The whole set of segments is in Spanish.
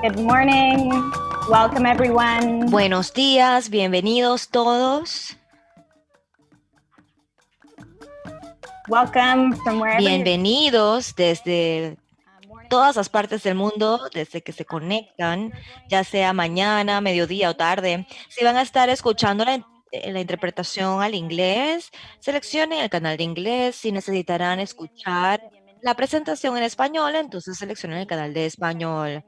Good morning. Welcome, everyone. Buenos días, bienvenidos todos. Welcome from wherever Bienvenidos desde todas las partes del mundo, desde que se conectan, ya sea mañana, mediodía o tarde. Si van a estar escuchando la interpretación al inglés, seleccionen el canal de inglés. Si necesitarán escuchar la presentación en español, entonces seleccionen el canal de español.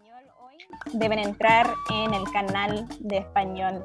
deben entrar en el canal de español.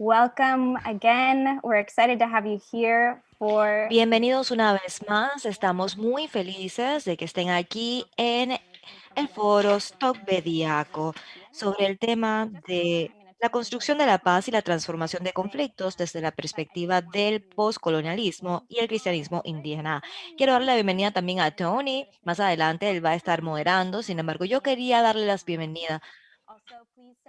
Welcome again. We're excited to have you here for Bienvenidos una vez más. Estamos muy felices de que estén aquí en el foro Stock Bediaco sobre el tema de la construcción de la paz y la transformación de conflictos desde la perspectiva del postcolonialismo y el cristianismo indígena. Quiero darle la bienvenida también a Tony. Más adelante él va a estar moderando. Sin embargo, yo quería darle las bienvenidas.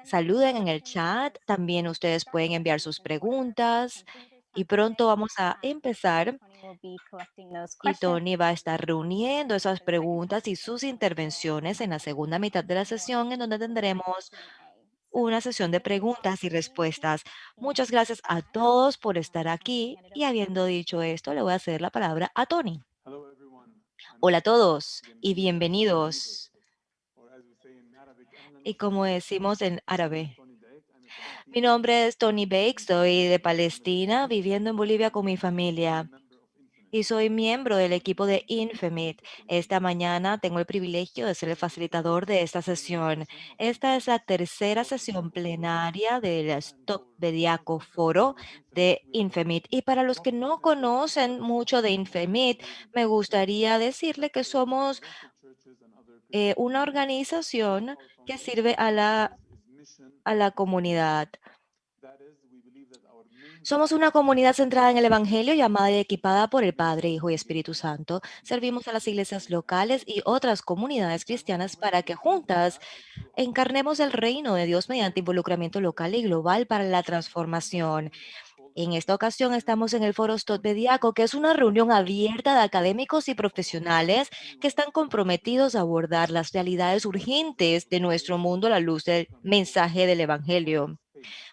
Saluden en el chat. También ustedes pueden enviar sus preguntas. Y pronto vamos a empezar y Tony va a estar reuniendo esas preguntas y sus intervenciones en la segunda mitad de la sesión, en donde tendremos una sesión de preguntas y respuestas. Muchas gracias a todos por estar aquí y habiendo dicho esto, le voy a ceder la palabra a Tony. Hola a todos y bienvenidos. Y como decimos en árabe, mi nombre es Tony Bakes, soy de Palestina, viviendo en Bolivia con mi familia. Y soy miembro del equipo de Infemit. Esta mañana tengo el privilegio de ser el facilitador de esta sesión. Esta es la tercera sesión plenaria del Stock Bediaco Foro de Infemit. Y para los que no conocen mucho de Infemit, me gustaría decirle que somos una organización que sirve a la comunidad. Somos una comunidad centrada en el Evangelio, llamada y equipada por el Padre, Hijo y Espíritu Santo. Servimos a las iglesias locales y otras comunidades cristianas para que juntas encarnemos el reino de Dios mediante involucramiento local y global para la transformación. En esta ocasión estamos en el Foro Stot Bediaco, que es una reunión abierta de académicos y profesionales que están comprometidos a abordar las realidades urgentes de nuestro mundo a la luz del mensaje del Evangelio.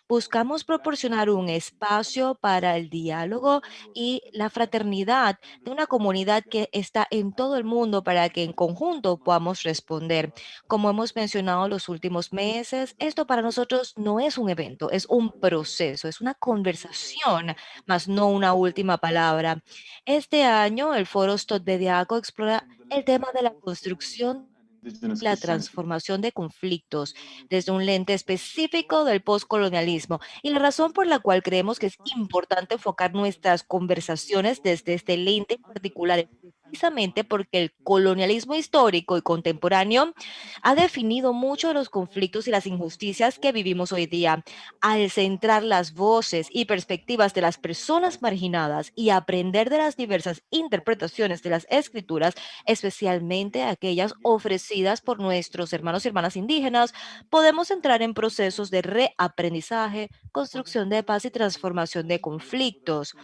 Buscamos proporcionar un espacio para el diálogo y la fraternidad de una comunidad que está en todo el mundo para que en conjunto podamos responder. Como hemos mencionado los últimos meses, esto para nosotros no es un evento, es un proceso, es una conversación, más no una última palabra. Este año, el Foro Stot Bediaco explora el tema de la construcción, la transformación de conflictos desde un lente específico del postcolonialismo, y la razón por la cual creemos que es importante enfocar nuestras conversaciones desde este lente en particular es precisamente porque el colonialismo histórico y contemporáneo ha definido mucho de los conflictos y las injusticias que vivimos hoy día. Al centrar las voces y perspectivas de las personas marginadas y aprender de las diversas interpretaciones de las escrituras, especialmente aquellas ofrecidas por nuestros hermanos y hermanas indígenas, podemos entrar en procesos de reaprendizaje, construcción de paz y transformación de conflictos.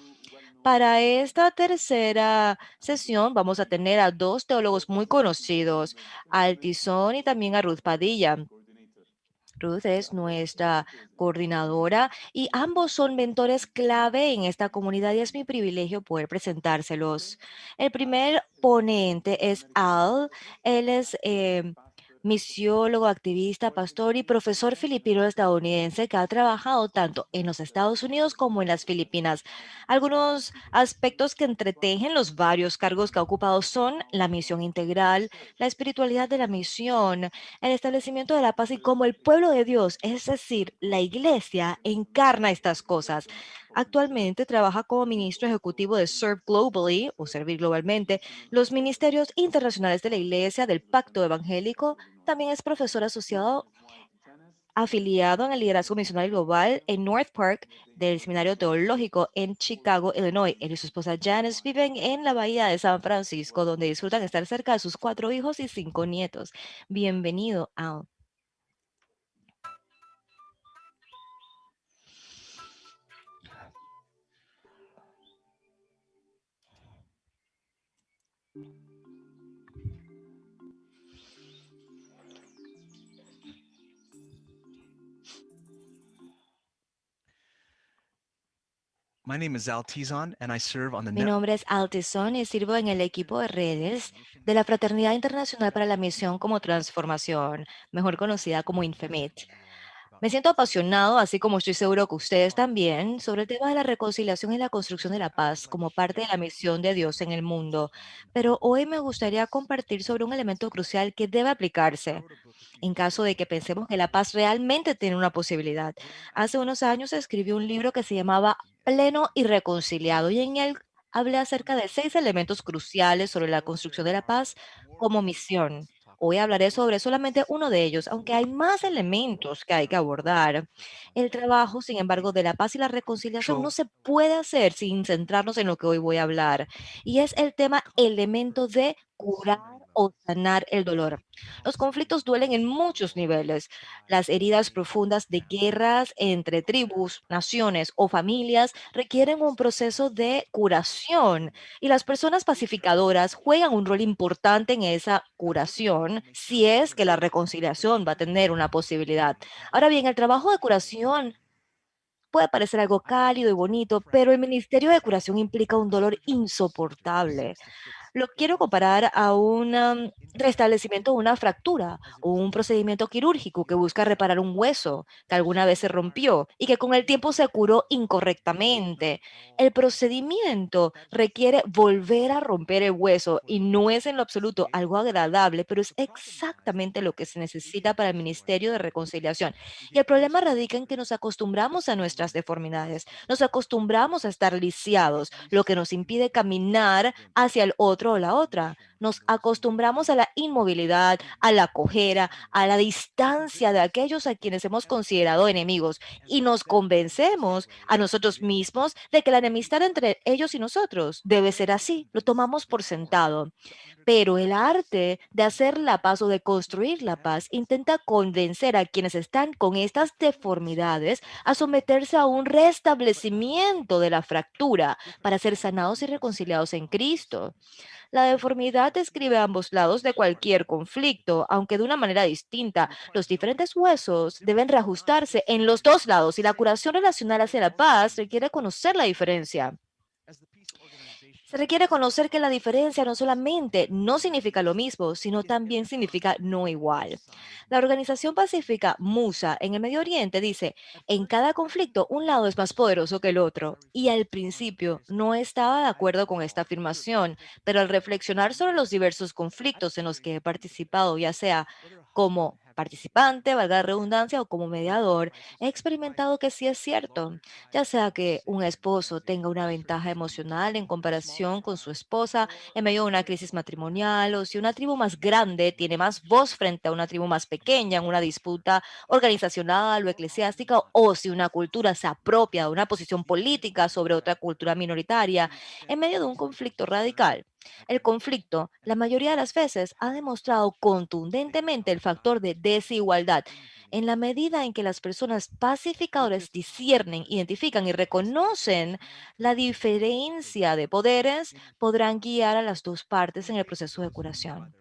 Para esta tercera sesión vamos a tener a dos teólogos muy conocidos, a Altizón y también a Ruth Padilla. Ruth es nuestra coordinadora y ambos son mentores clave en esta comunidad y es mi privilegio poder presentárselos. El primer ponente es Al. Él es misiólogo, activista, pastor y profesor filipino estadounidense que ha trabajado tanto en los Estados Unidos como en las Filipinas. Algunos aspectos que entretejen los varios cargos que ha ocupado son la misión integral, la espiritualidad de la misión, el establecimiento de la paz y cómo el pueblo de Dios, es decir, la iglesia, encarna estas cosas. Actualmente trabaja como ministro ejecutivo de Serve Globally o Servir Globalmente, los ministerios internacionales de la iglesia del Pacto Evangélico. También es profesor asociado afiliado en el liderazgo misional global en North Park del Seminario Teológico en Chicago, Illinois. Él y su esposa Janice viven en la bahía de San Francisco, donde disfrutan estar cerca de sus 4 hijos y 5 nietos. Bienvenido, Al. My name is Al Tizon, and I serve on the Mi nombre es Al Tizon y sirvo en el equipo de redes de la Fraternidad Internacional para la Misión como Transformación, mejor conocida como INFEMIT. Me siento apasionado, así como estoy seguro que ustedes también, sobre el tema de la reconciliación y la construcción de la paz como parte de la misión de Dios en el mundo. Pero hoy me gustaría compartir sobre un elemento crucial que debe aplicarse en caso de que pensemos que la paz realmente tiene una posibilidad. Hace unos años escribí un libro que se llamaba Pleno y Reconciliado y en él hablé acerca de 6 elementos cruciales sobre la construcción de la paz como misión. Hoy hablaré sobre solamente uno de ellos, aunque hay más elementos que hay que abordar. El trabajo, sin embargo, de la paz y la reconciliación no se puede hacer sin centrarnos en lo que hoy voy a hablar, y es el tema elemento de curar o sanar el dolor. Los conflictos duelen en muchos niveles. Las heridas profundas de guerras entre tribus, naciones o familias requieren un proceso de curación y las personas pacificadoras juegan un rol importante en esa curación si es que la reconciliación va a tener una posibilidad. Ahora bien, el trabajo de curación puede parecer algo cálido y bonito, pero el ministerio de curación implica un dolor insoportable. Lo quiero comparar a un restablecimiento de una fractura o un procedimiento quirúrgico que busca reparar un hueso que alguna vez se rompió y que con el tiempo se curó incorrectamente. El procedimiento requiere volver a romper el hueso y no es en lo absoluto algo agradable, pero es exactamente lo que se necesita para el Ministerio de Reconciliación. Y el problema radica en que nos acostumbramos a nuestras deformidades, nos acostumbramos a estar lisiados, lo que nos impide caminar hacia el otro o la otra. Nos acostumbramos a la inmovilidad, a la cojera, a la distancia de aquellos a quienes hemos considerado enemigos y nos convencemos a nosotros mismos de que la enemistad entre ellos y nosotros debe ser así. Lo tomamos por sentado. Pero el arte de hacer la paz o de construir la paz intenta convencer a quienes están con estas deformidades a someterse a un restablecimiento de la fractura para ser sanados y reconciliados en Cristo. La deformidad describe ambos lados de cualquier conflicto, aunque de una manera distinta. Los diferentes huesos deben reajustarse en los dos lados y la curación relacional hacia la paz requiere conocer la diferencia. Se requiere conocer que la diferencia no solamente no significa lo mismo, sino también significa no igual. La organización pacífica MUSA en el Medio Oriente dice, en cada conflicto un lado es más poderoso que el otro. Y al principio no estaba de acuerdo con esta afirmación, pero al reflexionar sobre los diversos conflictos en los que he participado, ya sea como participante, valga la redundancia, o como mediador, he experimentado que sí es cierto, ya sea que un esposo tenga una ventaja emocional en comparación con su esposa en medio de una crisis matrimonial, o si una tribu más grande tiene más voz frente a una tribu más pequeña en una disputa organizacional o eclesiástica, o si una cultura se apropia de una posición política sobre otra cultura minoritaria en medio de un conflicto radical. El conflicto, la mayoría de las veces, ha demostrado contundentemente el factor de desigualdad. En la medida en que las personas pacificadoras disciernen, identifican y reconocen la diferencia de poderes, podrán guiar a las dos partes en el proceso de curación.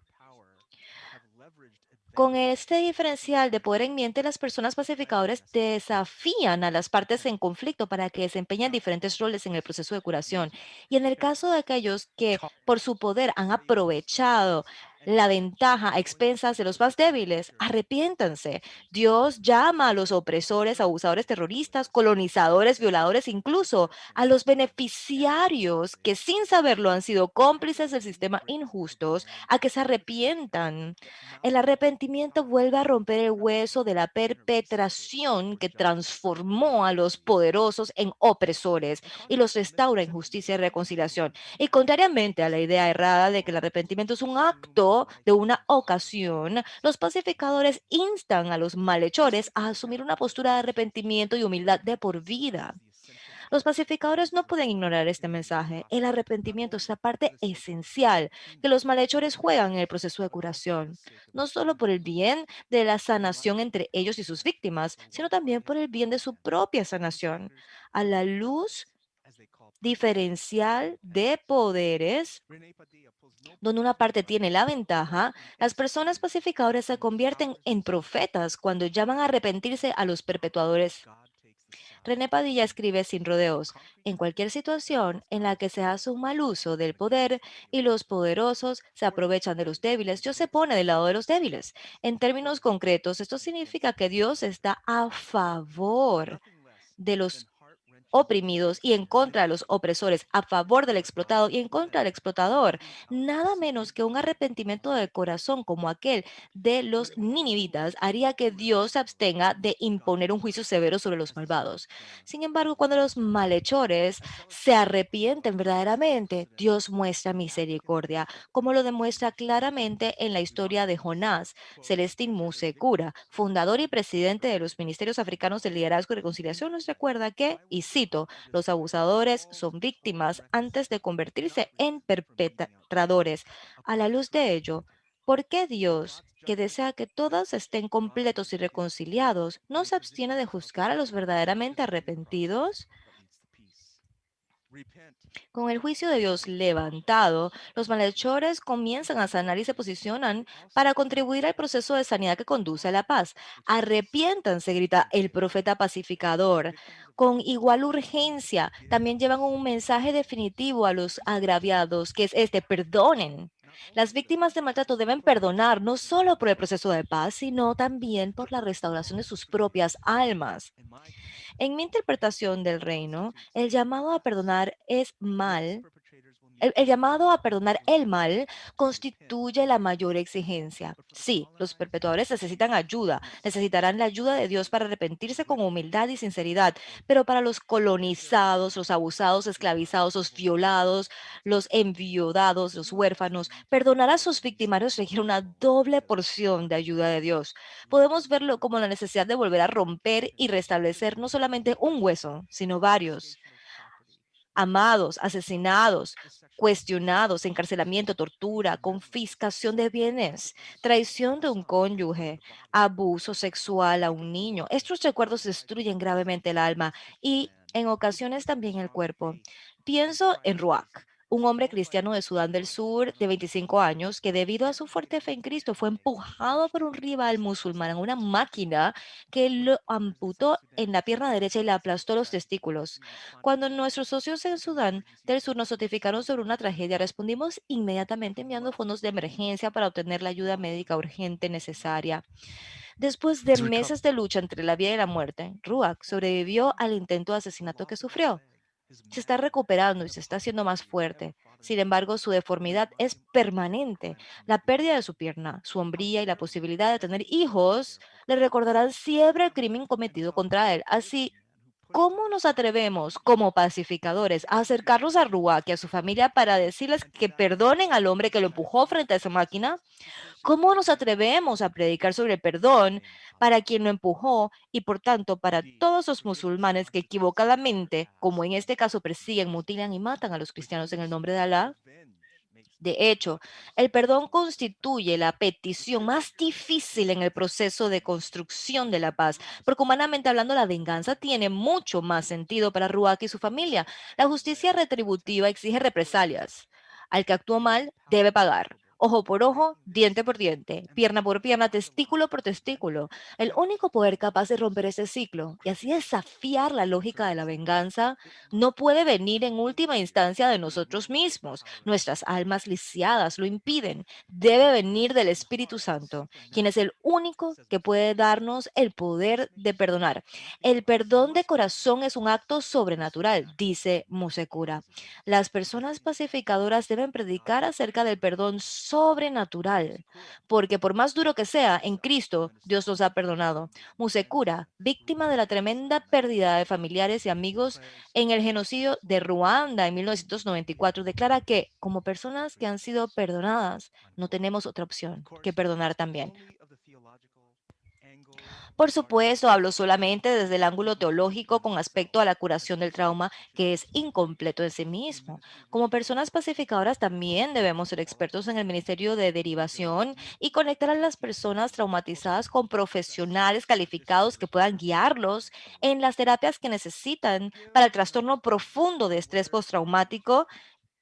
Con este diferencial de poder en mente, las personas pacificadoras desafían a las partes en conflicto para que desempeñen diferentes roles en el proceso de curación. Y en el caso de aquellos que por su poder han aprovechado la ventaja a expensas de los más débiles, arrepiéntanse. Dios llama a los opresores, abusadores terroristas, colonizadores, violadores, incluso a los beneficiarios que sin saberlo han sido cómplices del sistema injustos, a que se arrepientan. El arrepentimiento vuelve a romper el hueso de la perpetración que transformó a los poderosos en opresores y los restaura en justicia y reconciliación. Y contrariamente a la idea errada de que el arrepentimiento es un acto luego de una ocasión, los pacificadores instan a los malhechores a asumir una postura de arrepentimiento y humildad de por vida. Los pacificadores no pueden ignorar este mensaje. El arrepentimiento es la parte esencial que los malhechores juegan en el proceso de curación, no solo por el bien de la sanación entre ellos y sus víctimas, sino también por el bien de su propia sanación. A la luz diferencial de poderes, donde una parte tiene la ventaja, las personas pacificadoras se convierten en profetas cuando llaman a arrepentirse a los perpetuadores. René Padilla escribe sin rodeos: en cualquier situación en la que se hace un mal uso del poder y los poderosos se aprovechan de los débiles, Dios se pone del lado de los débiles. En términos concretos, esto significa que Dios está a favor de los oprimidos y en contra de los opresores, a favor del explotado y en contra del explotador. Nada menos que un arrepentimiento del corazón como aquel de los ninivitas haría que Dios se abstenga de imponer un juicio severo sobre los malvados. Sin embargo, cuando los malhechores se arrepienten verdaderamente, Dios muestra misericordia, como lo demuestra claramente en la historia de Jonás. Celestín Musekura, fundador y presidente de los Ministerios Africanos de Liderazgo y Reconciliación, nos recuerda que, y cito, los abusadores son víctimas antes de convertirse en perpetradores. A la luz de ello, ¿por qué Dios, que desea que todos estén completos y reconciliados, no se abstiene de juzgar a los verdaderamente arrepentidos? Con el juicio de Dios levantado, los malhechores comienzan a sanar y se posicionan para contribuir al proceso de sanidad que conduce a la paz. Arrepiéntanse, grita el profeta pacificador. Con igual urgencia, también llevan un mensaje definitivo a los agraviados, que es este: perdonen. Las víctimas de maltrato deben perdonar no solo por el proceso de paz, sino también por la restauración de sus propias almas. En mi interpretación del reino, el llamado a perdonar es mal. El llamado a perdonar el mal constituye la mayor exigencia. Sí, los perpetuadores necesitan ayuda, necesitarán la ayuda de Dios para arrepentirse con humildad y sinceridad, pero para los colonizados, los abusados, esclavizados, los violados, los enviudados, los huérfanos, perdonar a sus victimarios requiere una doble porción de ayuda de Dios. Podemos verlo como la necesidad de volver a romper y restablecer no solamente un hueso, sino varios: amados, asesinados, cuestionados, encarcelamiento, tortura, confiscación de bienes, traición de un cónyuge, abuso sexual a un niño. Estos recuerdos destruyen gravemente el alma y en ocasiones también el cuerpo. Pienso en Ruak, un hombre cristiano de Sudán del Sur de 25 años que, debido a su fuerte fe en Cristo, fue empujado por un rival musulmán en una máquina que lo amputó en la pierna derecha y le aplastó los testículos. Cuando nuestros socios en Sudán del Sur nos notificaron sobre una tragedia, respondimos inmediatamente enviando fondos de emergencia para obtener la ayuda médica urgente necesaria. Después de He's reco- meses de lucha entre la vida y la muerte, Ruak sobrevivió al intento de asesinato que sufrió. Se está recuperando y se está haciendo más fuerte. Sin embargo, su deformidad es permanente. La pérdida de su pierna, su hombría y la posibilidad de tener hijos le recordarán siempre el crimen cometido contra él. Así, ¿cómo nos atrevemos como pacificadores a acercarnos a Ruak y a su familia para decirles que perdonen al hombre que lo empujó frente a esa máquina? ¿Cómo nos atrevemos a predicar sobre el perdón para quien lo empujó y por tanto para todos los musulmanes que equivocadamente, como en este caso, persiguen, mutilan y matan a los cristianos en el nombre de Alá? De hecho, el perdón constituye la petición más difícil en el proceso de construcción de la paz, porque humanamente hablando, la venganza tiene mucho más sentido para Ruak y su familia. La justicia retributiva exige represalias. Al que actuó mal, debe pagar. Ojo por ojo, diente por diente, pierna por pierna, testículo por testículo. El único poder capaz de romper ese ciclo y así desafiar la lógica de la venganza no puede venir en última instancia de nosotros mismos. Nuestras almas lisiadas lo impiden. Debe venir del Espíritu Santo, quien es el único que puede darnos el poder de perdonar. El perdón de corazón es un acto sobrenatural, dice Musekura. Las personas pacificadoras deben predicar acerca del perdón sobrenatural, porque por más duro que sea, en Cristo Dios nos ha perdonado. Musekura, víctima de la tremenda pérdida de familiares y amigos en el genocidio de Ruanda en 1994, declara que como personas que han sido perdonadas, no tenemos otra opción que perdonar también. Por supuesto, hablo solamente desde el ángulo teológico con aspecto a la curación del trauma, que es incompleto en sí mismo. Como personas pacificadoras también debemos ser expertos en el ministerio de derivación y conectar a las personas traumatizadas con profesionales calificados que puedan guiarlos en las terapias que necesitan para el trastorno profundo de estrés postraumático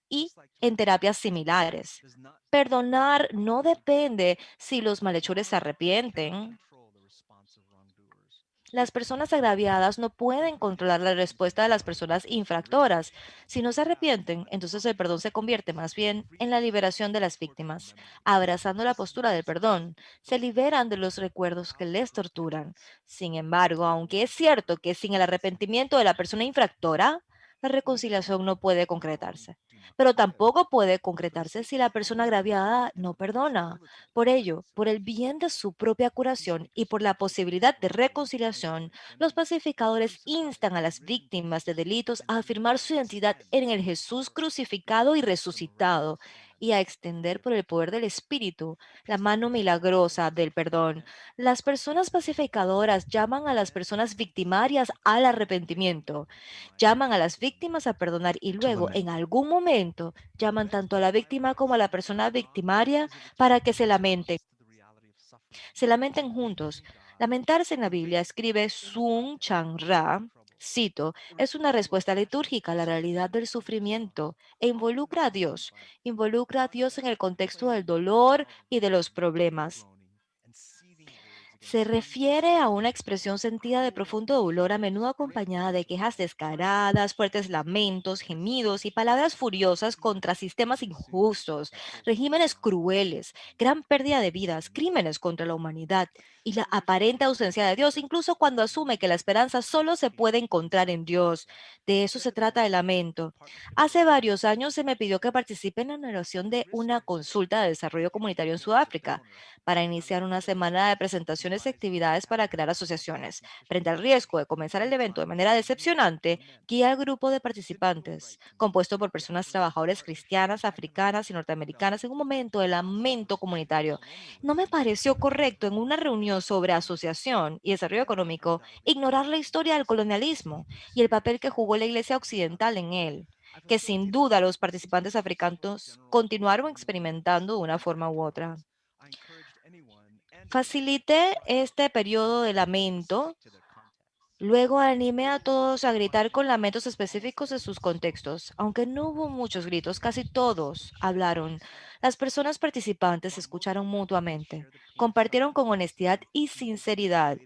y en terapias similares. Perdonar no depende si los malhechores se arrepienten. Las personas agraviadas no pueden controlar la respuesta de las personas infractoras. Si no se arrepienten, entonces el perdón se convierte más bien en la liberación de las víctimas. Abrazando la postura del perdón, se liberan de los recuerdos que les torturan. Sin embargo, aunque es cierto que sin el arrepentimiento de la persona infractora, la reconciliación no puede concretarse. Pero tampoco puede concretarse si la persona agraviada no perdona. Por ello, por el bien de su propia curación y por la posibilidad de reconciliación, los pacificadores instan a las víctimas de delitos a afirmar su identidad en el Jesús crucificado y resucitado y a extender por el poder del Espíritu la mano milagrosa del perdón. Las personas pacificadoras llaman a las personas victimarias al arrepentimiento, llaman a las víctimas a perdonar y To luego lament. en algún momento llaman tanto a la víctima como a la persona victimaria para que se lamenten juntos. Lamentarse en la Biblia, escribe Sun Chang Ra, cito, es una respuesta litúrgica a la realidad del sufrimiento e involucra a Dios en el contexto del dolor y de los problemas. Se refiere a una expresión sentida de profundo dolor, a menudo acompañada de quejas descaradas, fuertes lamentos, gemidos y palabras furiosas contra sistemas injustos, regímenes crueles, gran pérdida de vidas, crímenes contra la humanidad y la aparente ausencia de Dios, incluso cuando asume que la esperanza solo se puede encontrar en Dios. De eso se trata el lamento. Hace varios años se me pidió que participe en la narración de una consulta de desarrollo comunitario en Sudáfrica para iniciar una semana de presentaciones y actividades para crear asociaciones. Frente al riesgo de comenzar el evento de manera decepcionante, guía al grupo de participantes, compuesto por personas trabajadoras cristianas, africanas y norteamericanas, en un momento de lamento comunitario. No me pareció correcto en una reunión sobre asociación y desarrollo económico ignorar la historia del colonialismo y el papel que jugó la Iglesia Occidental en él, que sin duda los participantes africanos continuaron experimentando de una forma u otra. Facilité este periodo de lamento, luego animé a todos a gritar con lamentos específicos de sus contextos. Aunque no hubo muchos gritos, casi todos hablaron. Las personas participantes se escucharon mutuamente, compartieron con honestidad y sinceridad.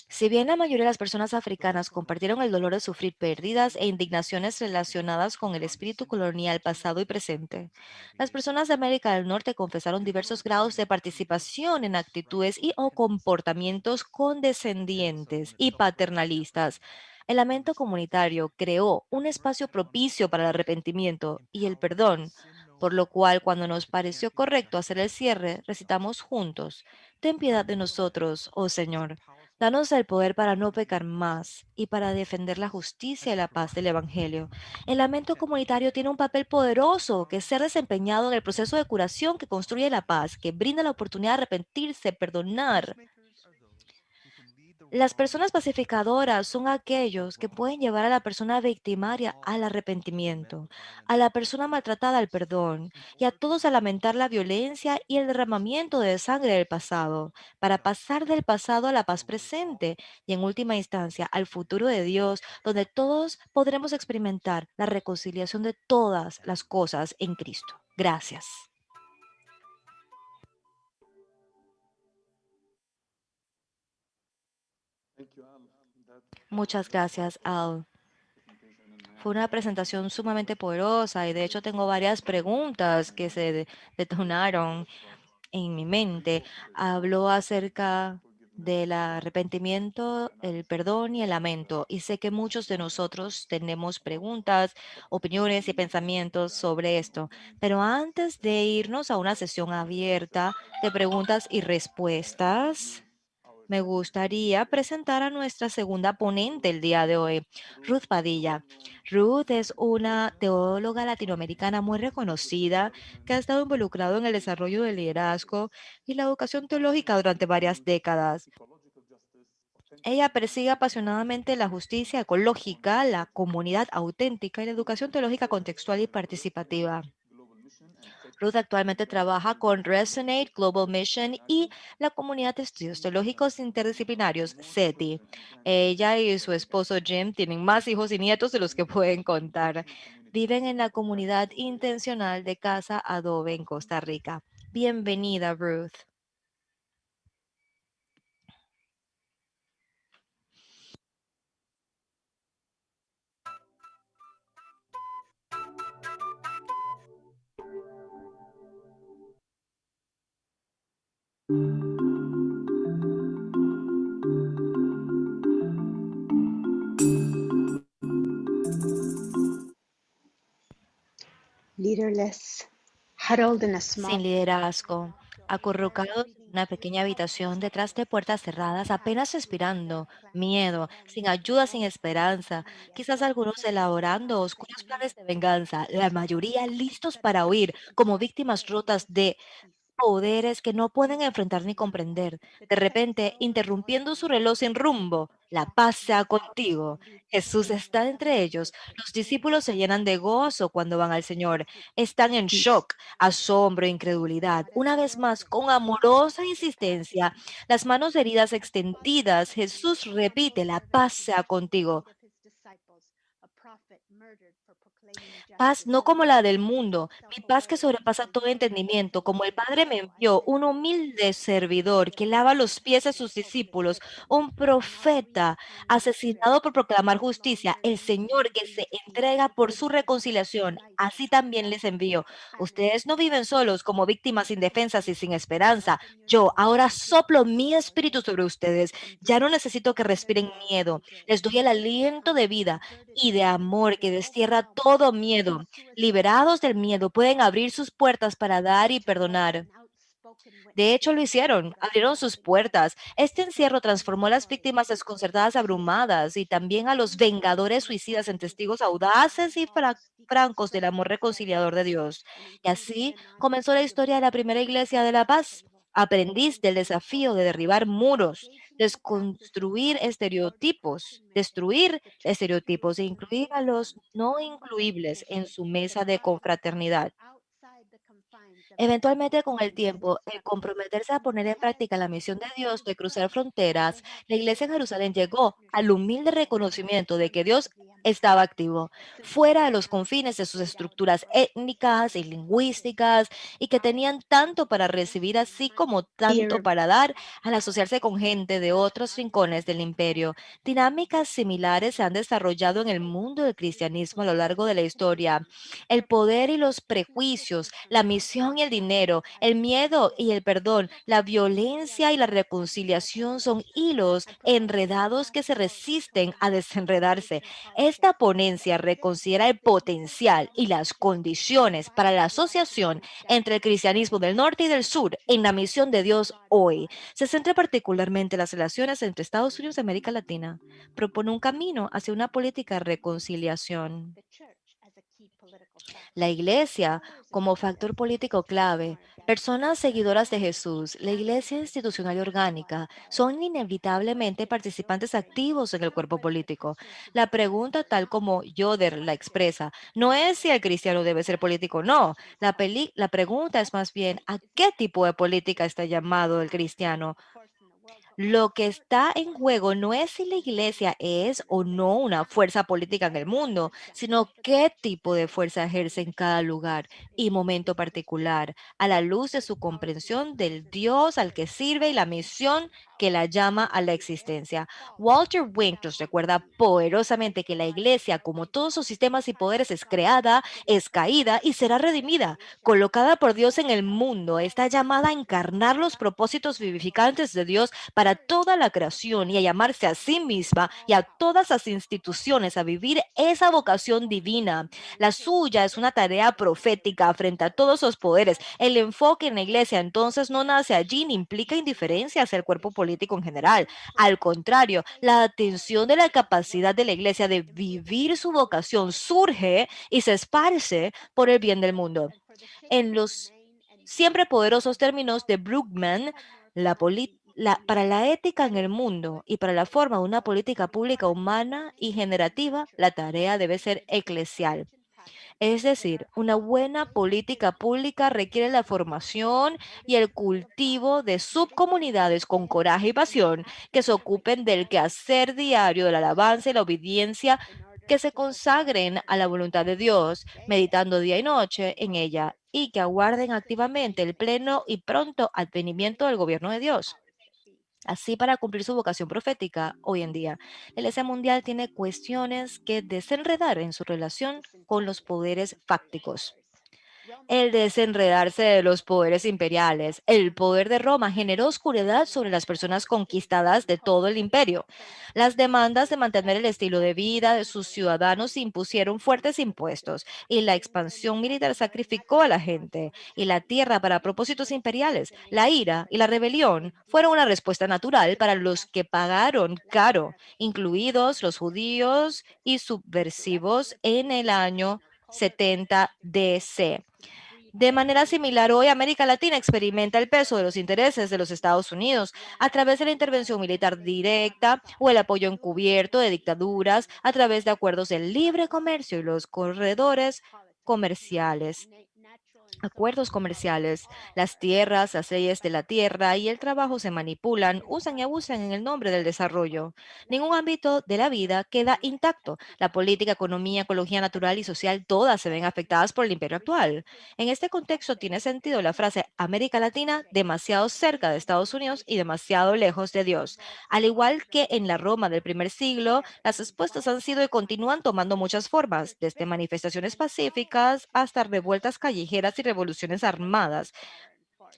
Si bien la mayoría de las personas africanas compartieron el dolor de sufrir pérdidas e indignaciones relacionadas con el espíritu colonial pasado y presente, las personas de América del Norte confesaron diversos grados de participación en actitudes y o comportamientos condescendientes y paternalistas. El lamento comunitario creó un espacio propicio para el arrepentimiento y el perdón, por lo cual cuando nos pareció correcto hacer el cierre, recitamos juntos, Ten piedad de nosotros, oh Señor. Danos el poder para no pecar más y para defender la justicia y la paz del Evangelio. El lamento comunitario tiene un papel poderoso que ser desempeñado en el proceso de curación que construye la paz, que brinda la oportunidad de arrepentirse, perdonar. Las personas pacificadoras son aquellos que pueden llevar a la persona victimaria al arrepentimiento, a la persona maltratada al perdón y a todos a lamentar la violencia y el derramamiento de sangre del pasado, para pasar del pasado a la paz presente y en última instancia al futuro de Dios, donde todos podremos experimentar la reconciliación de todas las cosas en Cristo. Gracias. Muchas gracias, Al. Fue una presentación sumamente poderosa y de hecho tengo varias preguntas que se detonaron en mi mente. Habló acerca del arrepentimiento, el perdón y el lamento. Y sé que muchos de nosotros tenemos preguntas, opiniones y pensamientos sobre esto. Pero antes de irnos a una sesión abierta de preguntas y respuestas, me gustaría presentar a nuestra segunda ponente el día de hoy, Ruth Padilla. Ruth es una teóloga latinoamericana muy reconocida que ha estado involucrado en el desarrollo del liderazgo y la educación teológica durante varias décadas. Ella persigue apasionadamente la justicia ecológica, la comunidad auténtica y la educación teológica contextual y participativa. Ruth actualmente trabaja con Resonate Global Mission y la Comunidad de Estudios Teológicos Interdisciplinarios, SETI. Ella y su esposo Jim tienen más hijos y nietos de los que pueden contar. Viven en la comunidad intencional de Casa Adobe en Costa Rica. Bienvenida, Ruth. Leaderless, huddled in a small Sin liderazgo, acurrucados en una pequeña habitación detrás de puertas cerradas, apenas respirando, miedo, sin ayuda, sin esperanza, quizás algunos elaborando oscuros planes de venganza, la mayoría listos para huir, como víctimas rotas de poderes que no pueden enfrentar ni comprender. De repente, interrumpiendo su reloj sin rumbo, la paz sea contigo. Jesús está entre ellos. Los discípulos se llenan de gozo cuando van al Señor. Están en peace. shock, asombro, incredulidad. Una vez más, con amorosa insistencia, las manos heridas extendidas, Jesús repite, la paz sea contigo. Paz no como la del mundo, mi paz que sobrepasa todo entendimiento, como el Padre me envió, un humilde servidor que lava los pies de sus discípulos, un profeta asesinado por proclamar justicia, el Señor que se entrega por su reconciliación, así también les envío. Ustedes no viven solos como víctimas indefensas y sin esperanza. Yo ahora soplo mi espíritu sobre ustedes. Ya no necesito que respiren miedo. Les doy el aliento de vida y de amor que destierra todo miedo. Liberados del miedo, pueden abrir sus puertas para dar y perdonar. De hecho, lo hicieron, abrieron sus puertas. Este encierro transformó a las víctimas desconcertadas abrumadas y también a los vengadores suicidas en testigos audaces y francos del amor reconciliador de Dios. Y así comenzó la historia de la primera iglesia de la paz. Aprendiz del desafío de derribar muros, desconstruir estereotipos, destruir estereotipos e incluir a los no incluibles en su mesa de confraternidad. Eventualmente, con el tiempo, el comprometerse a poner en práctica la misión de Dios de cruzar fronteras, la iglesia en Jerusalén llegó al humilde reconocimiento de que Dios estaba activo, fuera de los confines de sus estructuras étnicas y lingüísticas, y que tenían tanto para recibir así como tanto Fear. para dar al asociarse con gente de otros rincones del imperio. Dinámicas similares se han desarrollado en el mundo del cristianismo a lo largo de la historia. El poder y los prejuicios, la misión y el dinero, el miedo y el perdón, la violencia y la reconciliación son hilos enredados que se resisten a desenredarse. Esta ponencia reconsidera el potencial y las condiciones para la asociación entre el cristianismo del norte y del sur en la misión de Dios hoy. Se centra particularmente en las relaciones entre Estados Unidos y América Latina. Propone un camino hacia una política de reconciliación. La iglesia como factor político clave, personas seguidoras de Jesús, la iglesia institucional y orgánica son inevitablemente participantes activos en el cuerpo político. La pregunta, tal como Yoder la expresa, no es si el cristiano debe ser político o no. La pregunta es más bien a qué tipo de política está llamado el cristiano. Lo que está en juego no es si la iglesia es o no una fuerza política en el mundo, sino qué tipo de fuerza ejerce en cada lugar y momento particular, a la luz de su comprensión del Dios al que sirve y la misión que la llama a la existencia. Walter Wink nos recuerda poderosamente que la iglesia, como todos sus sistemas y poderes, es creada, es caída y será redimida, colocada por Dios en el mundo. Está llamada a encarnar los propósitos vivificantes de Dios para para toda la creación y a llamarse a sí misma y a todas las instituciones a vivir esa vocación divina. La suya es una tarea profética frente a todos los poderes. El enfoque en la iglesia entonces no nace allí ni implica indiferencia hacia el cuerpo político en general. Al contrario, la atención de la capacidad de la iglesia de vivir su vocación surge y se esparce por el bien del mundo. En los siempre poderosos términos de Brueggemann, para la ética en el mundo y para la forma de una política pública humana y generativa, la tarea debe ser eclesial. Es decir, una buena política pública requiere la formación y el cultivo de subcomunidades con coraje y pasión que se ocupen del quehacer diario de la alabanza y la obediencia, que se consagren a la voluntad de Dios, meditando día y noche en ella, y que aguarden activamente el pleno y pronto advenimiento del gobierno de Dios. Así, para cumplir su vocación profética hoy en día, la Iglesia Mundial tiene cuestiones que desenredar en su relación con los poderes fácticos. El desenredarse de los poderes imperiales. El poder de Roma generó oscuridad sobre las personas conquistadas de todo el imperio. Las demandas de mantener el estilo de vida de sus ciudadanos impusieron fuertes impuestos y la expansión militar sacrificó a la gente y la tierra para propósitos imperiales. La ira y la rebelión fueron una respuesta natural para los que pagaron caro, incluidos los judíos y subversivos en el año 70 DC. De manera similar, hoy América Latina experimenta el peso de los intereses de los Estados Unidos a través de la intervención militar directa o el apoyo encubierto de dictaduras a través de acuerdos de libre comercio y los corredores comerciales. Acuerdos comerciales, las tierras, las leyes de la tierra y el trabajo se manipulan, usan y abusan en el nombre del desarrollo. Ningún ámbito de la vida queda intacto. La política, economía, ecología natural y social, todas se ven afectadas por el imperio actual. En este contexto tiene sentido la frase América Latina demasiado cerca de Estados Unidos y demasiado lejos de Dios. Al igual que en la Roma del primer siglo, las respuestas han sido y continúan tomando muchas formas, desde manifestaciones pacíficas hasta revueltas callejeras y revoluciones armadas.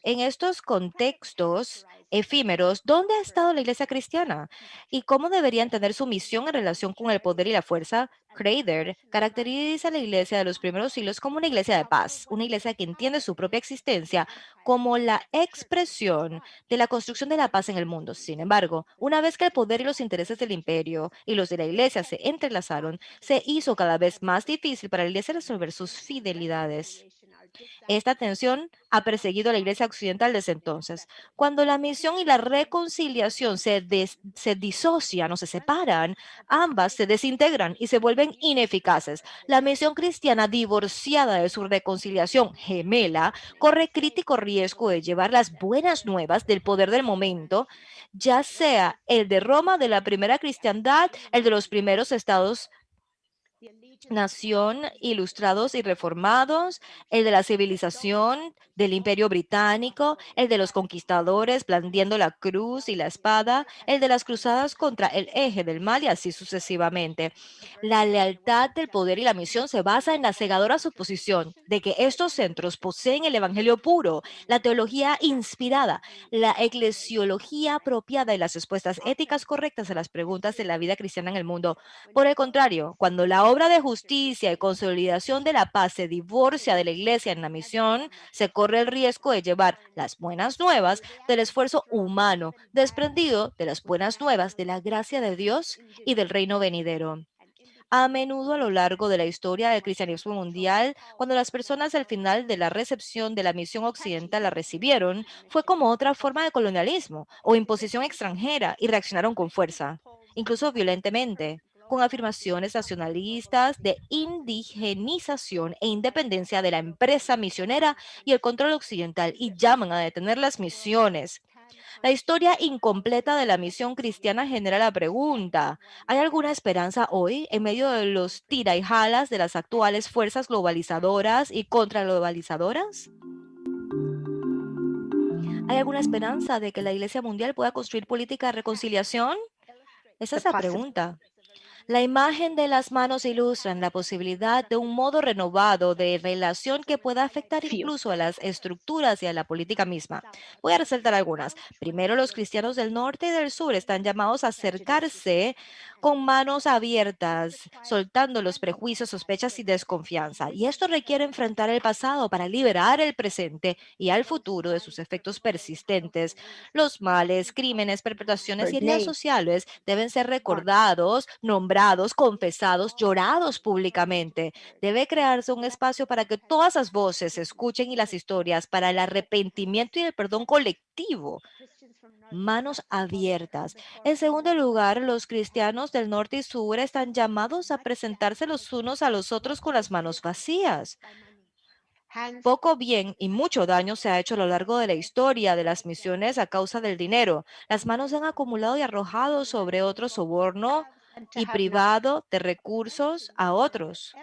En estos contextos efímeros, ¿dónde ha estado la iglesia cristiana? ¿Y cómo debería entender su misión en relación con el poder y la fuerza? Crader caracteriza a la iglesia de los primeros siglos como una iglesia de paz, una iglesia que entiende su propia existencia como la expresión de la construcción de la paz en el mundo. Sin embargo, una vez que el poder y los intereses del imperio y los de la iglesia se entrelazaron, se hizo cada vez más difícil para la iglesia resolver sus fidelidades. Esta tensión ha perseguido a la Iglesia Occidental desde entonces. Cuando la misión y la reconciliación se disocian o se separan, ambas se desintegran y se vuelven ineficaces. La misión cristiana divorciada de su reconciliación gemela corre crítico riesgo de llevar las buenas nuevas del poder del momento, ya sea el de Roma, de la primera cristiandad, el de los primeros estados nación ilustrados y reformados, el de la civilización del Imperio Británico, el de los conquistadores blandiendo la cruz y la espada, el de las cruzadas contra el eje del mal y así sucesivamente. La lealtad del poder y la misión se basa en la cegadora suposición de que estos centros poseen el evangelio puro, la teología inspirada, la eclesiología apropiada y las respuestas éticas correctas a las preguntas de la vida cristiana en el mundo. Por el contrario, cuando la obra de justicia y consolidación de la paz se divorcia de la iglesia en la misión, se corre el riesgo de llevar las buenas nuevas del esfuerzo humano, desprendido de las buenas nuevas de la gracia de Dios y del reino venidero. A menudo a lo largo de la historia del cristianismo mundial, cuando las personas al final de la recepción de la misión occidental la recibieron, fue como otra forma de colonialismo o imposición extranjera y reaccionaron con fuerza, incluso violentemente, con afirmaciones nacionalistas de indigenización e independencia de la empresa misionera y el control occidental y llaman a detener las misiones. La historia incompleta de la misión cristiana genera la pregunta, ¿hay alguna esperanza hoy en medio de los tira y jalas de las actuales fuerzas globalizadoras y contraglobalizadoras? ¿Hay alguna esperanza de que la Iglesia Mundial pueda construir política de reconciliación? Esa The es la possi- pregunta. La imagen de las manos ilustra la posibilidad de un modo renovado de relación que pueda afectar Few. incluso a las estructuras y a la política misma. Voy a resaltar algunas. Primero, los cristianos del norte y del sur están llamados a acercarse con manos abiertas, soltando los prejuicios, sospechas y desconfianza. Y esto requiere enfrentar el pasado para liberar el presente y al futuro de sus efectos persistentes. Los males, crímenes, perpetraciones y Her heridas name sociales deben ser recordados, nombrados, confesados, llorados públicamente. Debe crearse un espacio para que todas las voces se escuchen y las historias para el arrepentimiento y el perdón colectivo. Manos abiertas. En segundo lugar, los cristianos del norte y sur están llamados a presentarse los unos a los otros con las manos vacías. hands Poco bien y mucho daño se ha hecho a lo largo de la historia de las misiones a causa del dinero. Las manos se han acumulado y arrojado sobre otro soborno and to y have nothing. privado de recursos a otros.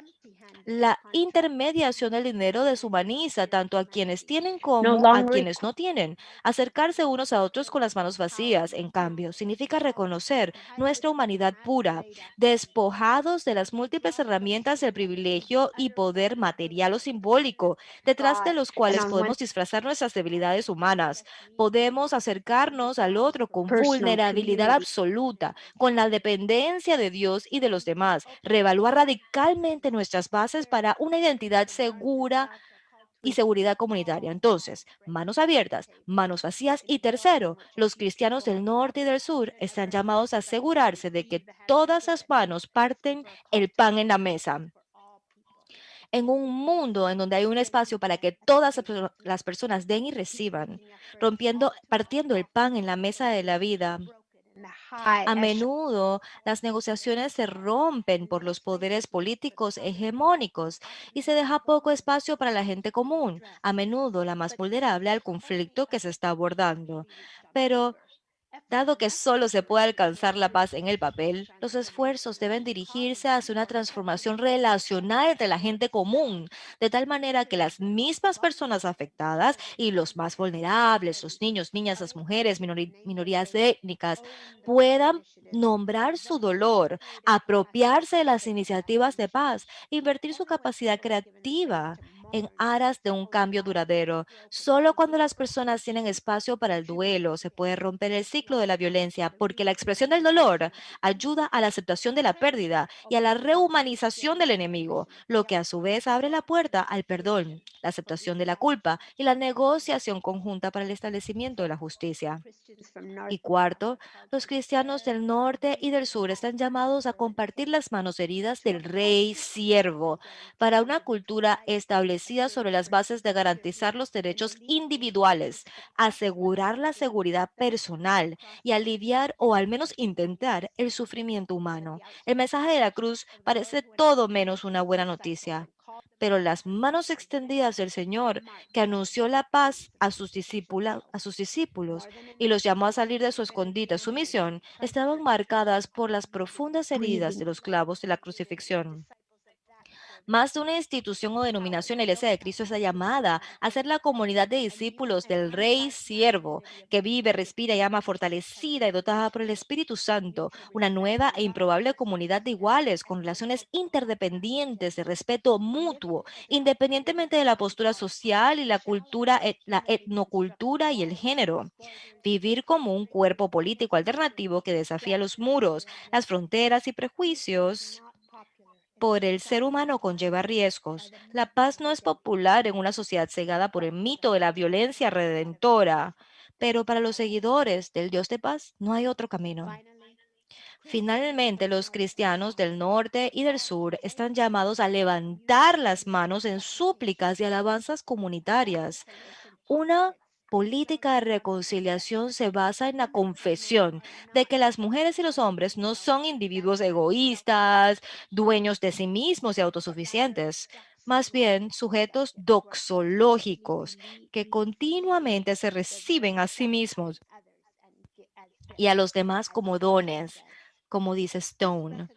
La intermediación del dinero deshumaniza tanto a quienes tienen No como a longer quienes no tienen. Acercarse unos a otros con las manos vacías, en cambio, significa reconocer nuestra humanidad pura, despojados de las múltiples herramientas del privilegio y poder material o simbólico, detrás de God los and cuales on one podemos disfrazar nuestras debilidades humanas. Podemos acercarnos al otro con personal vulnerabilidad community. absoluta, con la dependencia de Dios y de los demás, reevaluar radicalmente nuestras bases para una identidad segura y seguridad comunitaria. Entonces, manos abiertas, manos vacías y tercero, los cristianos del norte y del sur están llamados a asegurarse de que todas las manos parten el pan en la mesa. En un mundo en donde hay un espacio para que todas las personas den y reciban, partiendo el pan en la mesa de la vida. And the high A echelon menudo las negociaciones se rompen por los poderes políticos hegemónicos y se deja poco espacio para la gente común, a menudo la más vulnerable al conflicto que se está abordando. Pero dado que solo se puede alcanzar la paz en el papel, los esfuerzos deben dirigirse hacia una transformación relacional entre la gente común, de tal manera que las mismas personas afectadas y los más vulnerables, los niños, niñas, las mujeres, minorías étnicas, puedan nombrar su dolor, apropiarse de las iniciativas de paz, invertir su capacidad creativa en aras de un cambio duradero. Solo cuando las personas tienen espacio para el duelo se puede romper el ciclo de la violencia, porque la expresión del dolor ayuda a la aceptación de la pérdida y a la rehumanización del enemigo, lo que a su vez abre la puerta al perdón, la aceptación de la culpa y la negociación conjunta para el establecimiento de la justicia. Christians from North Y cuarto, los cristianos del norte y del sur están llamados a compartir las manos heridas del rey siervo para una cultura establecida sobre las bases de garantizar los derechos individuales, asegurar la seguridad personal y aliviar o al menos intentar el sufrimiento humano. El mensaje de la cruz parece todo menos una buena noticia. Pero las manos extendidas del Señor, que anunció la paz a sus discípulos, y los llamó a salir de su escondite. Su misión estaban marcadas por las profundas heridas de breathing. los clavos de la crucifixión. Más de una institución o denominación, la Iglesia de Cristo está llamada a ser la comunidad de discípulos del Rey Siervo, que vive, respira y ama, fortalecida y dotada por el Espíritu Santo, una nueva e improbable comunidad de iguales, con relaciones interdependientes de respeto mutuo, independientemente de la postura social y la cultura, la etnocultura y el género. Vivir como un cuerpo político alternativo que desafía los muros, las fronteras y prejuicios por el ser humano conlleva riesgos. La paz no es popular en una sociedad cegada por el mito de la violencia redentora, pero para los seguidores del Dios de paz no hay otro camino. Finalmente, los cristianos del norte y del sur están llamados a levantar las manos en súplicas y alabanzas comunitarias. Una política de reconciliación se basa en la confesión de que las mujeres y los hombres no son individuos egoístas, dueños de sí mismos y autosuficientes, más bien sujetos doxológicos que continuamente se reciben a sí mismos y a los demás como dones, como dice Stone.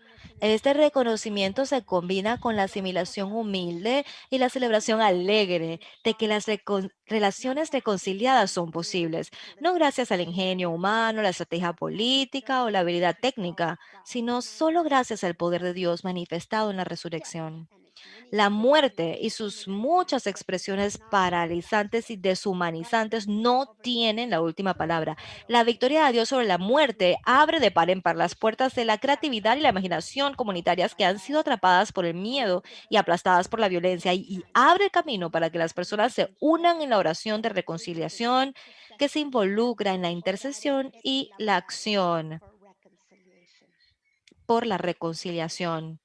Este reconocimiento se combina con la asimilación humilde y la celebración alegre de que las relaciones reconciliadas son posibles, no gracias al ingenio humano, la estrategia política o la habilidad técnica, sino solo gracias al poder de Dios manifestado en la resurrección. La muerte y sus muchas expresiones paralizantes y deshumanizantes no tienen la última palabra. La victoria de Dios sobre la muerte abre de par en par las puertas de la creatividad y la imaginación comunitarias que han sido atrapadas por el miedo y aplastadas por la violencia y abre el camino para que las personas se unan en la oración de reconciliación que se involucra en la intercesión y la acción por la reconciliación.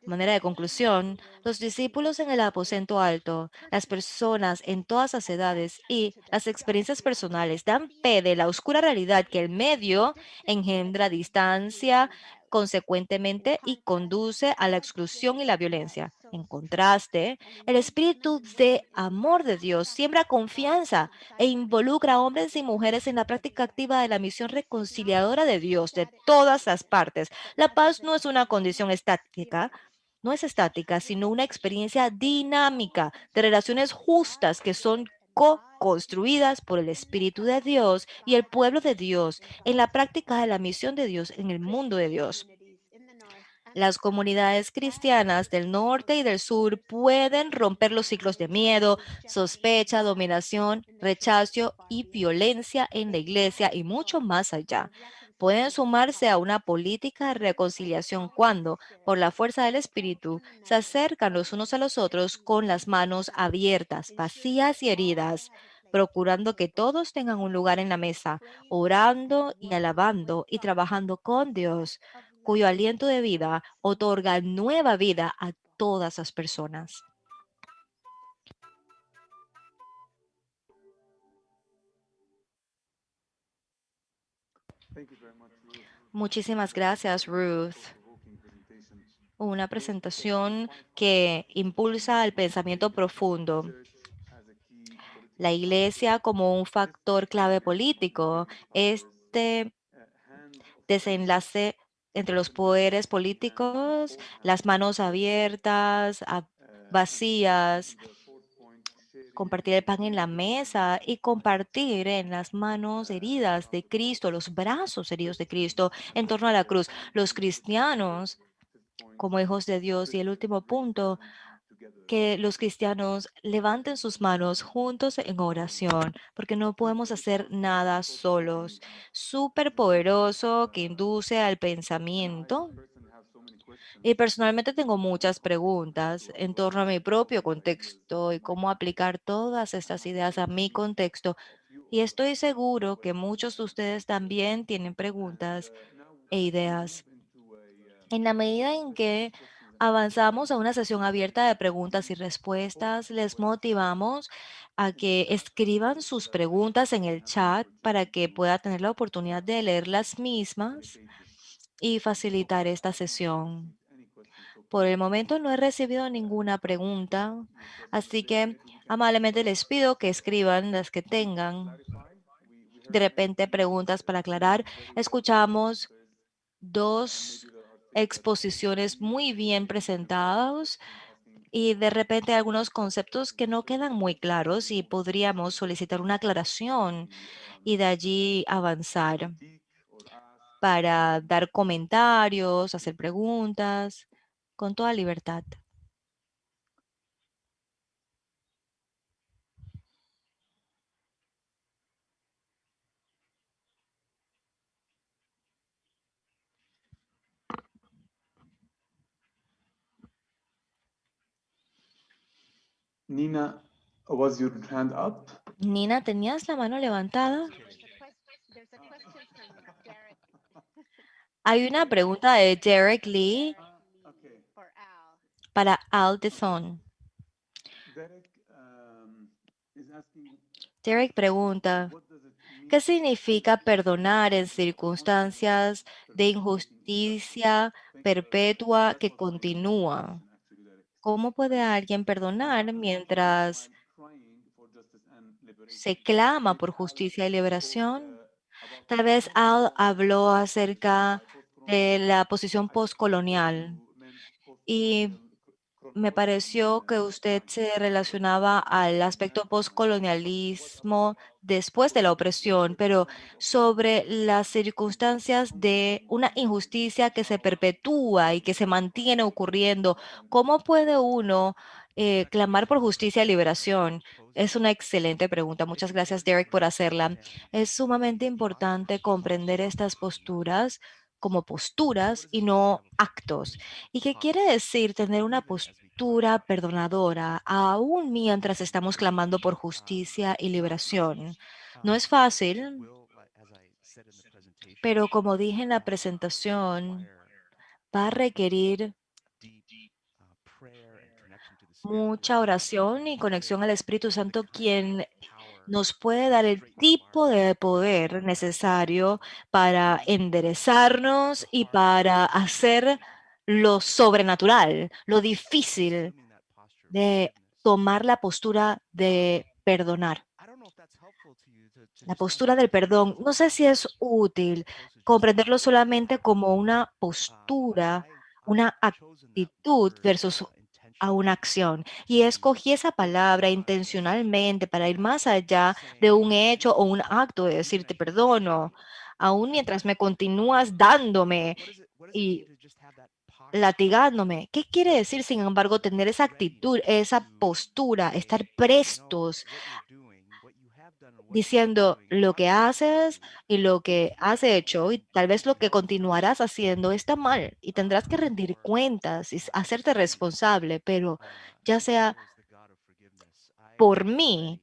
Manera de conclusión, los discípulos en el aposento alto, las personas en todas las edades y las experiencias personales dan fe de la oscura realidad que el medio engendra distancia consecuentemente y conduce a la exclusión y la violencia. En contraste, el espíritu de amor de Dios siembra confianza e involucra a hombres y mujeres en la práctica activa de la misión reconciliadora de Dios de todas las partes. La paz no es una condición estática, no es estática, sino una experiencia dinámica de relaciones justas que son co-construidas por el Espíritu de Dios y el pueblo de Dios en la práctica de la misión de Dios en el mundo de Dios. Las comunidades cristianas del norte y del sur pueden romper los ciclos de miedo, sospecha, dominación, rechazo y violencia en la iglesia y mucho más allá. Pueden sumarse a una política de reconciliación cuando, por la fuerza del Espíritu, se acercan los unos a los otros con las manos abiertas, vacías y heridas, procurando que todos tengan un lugar en la mesa, orando y alabando y trabajando con Dios cuyo aliento de vida otorga nueva vida a todas las personas. Muchísimas gracias, Ruth. Una presentación que impulsa el pensamiento profundo. La iglesia como un factor clave político. Este desenlace entre los poderes políticos, las manos abiertas, vacías, compartir el pan en la mesa y compartir en las manos heridas de Cristo, los brazos heridos de Cristo en torno a la cruz. Los cristianos como hijos de Dios. Y el último punto, que los cristianos levanten sus manos juntos en oración, porque no podemos hacer nada solos. Súper poderoso que induce al pensamiento. Y personalmente tengo muchas preguntas en torno a mi propio contexto y cómo aplicar todas estas ideas a mi contexto. Y estoy seguro que muchos de ustedes también tienen preguntas e ideas. En la medida en que avanzamos a una sesión abierta de preguntas y respuestas, les motivamos a que escriban sus preguntas en el chat para que pueda tener la oportunidad de leer las mismas y facilitar esta sesión. Por el momento no he recibido ninguna pregunta, así que amablemente les pido que escriban las que tengan. De repente, preguntas para aclarar. Escuchamos dos exposiciones muy bien presentadas y de repente algunos conceptos que no quedan muy claros y podríamos solicitar una aclaración y de allí avanzar para dar comentarios, hacer preguntas, con toda libertad. Nina, was your hand up? Nina, ¿tenías la mano levantada? There's a question from Derek Hay una pregunta de Derek Lee Okay. for Al. para Al Dezon. Derek is asking, Derek pregunta, what does it mean ¿qué significa perdonar en circunstancias de injusticia perpetua que continúa? ¿Cómo puede alguien perdonar mientras se clama por justicia y liberación? Tal vez Al habló acerca de la posición postcolonial. Y me pareció que usted se relacionaba al aspecto postcolonialismo después de la opresión, pero sobre las circunstancias de una injusticia que se perpetúa y que se mantiene ocurriendo, ¿cómo puede uno clamar por justicia y liberación? Es una excelente pregunta. Muchas gracias, Derek, por hacerla. Es sumamente importante comprender estas posturas como posturas y no actos. ¿Y qué quiere decir tener una postura perdonadora, aún mientras estamos clamando por justicia y liberación? No es fácil, pero como dije en la presentación, va a requerir mucha oración y conexión al Espíritu Santo, quien nos puede dar el tipo de poder necesario para enderezarnos y para hacer lo sobrenatural, lo difícil de tomar la postura de perdonar. La postura del perdón. No sé si es útil comprenderlo solamente como una postura, una actitud versus a una acción. Y escogí esa palabra intencionalmente para ir más allá de un hecho o un acto de decir te perdono, aún mientras me continúas dándome y latigándome. ¿Qué quiere decir, sin embargo, tener esa actitud, esa postura, estar prestos diciendo lo que haces y lo que has hecho y tal vez lo que continuarás haciendo está mal y tendrás que rendir cuentas y hacerte responsable, pero ya sea por mí,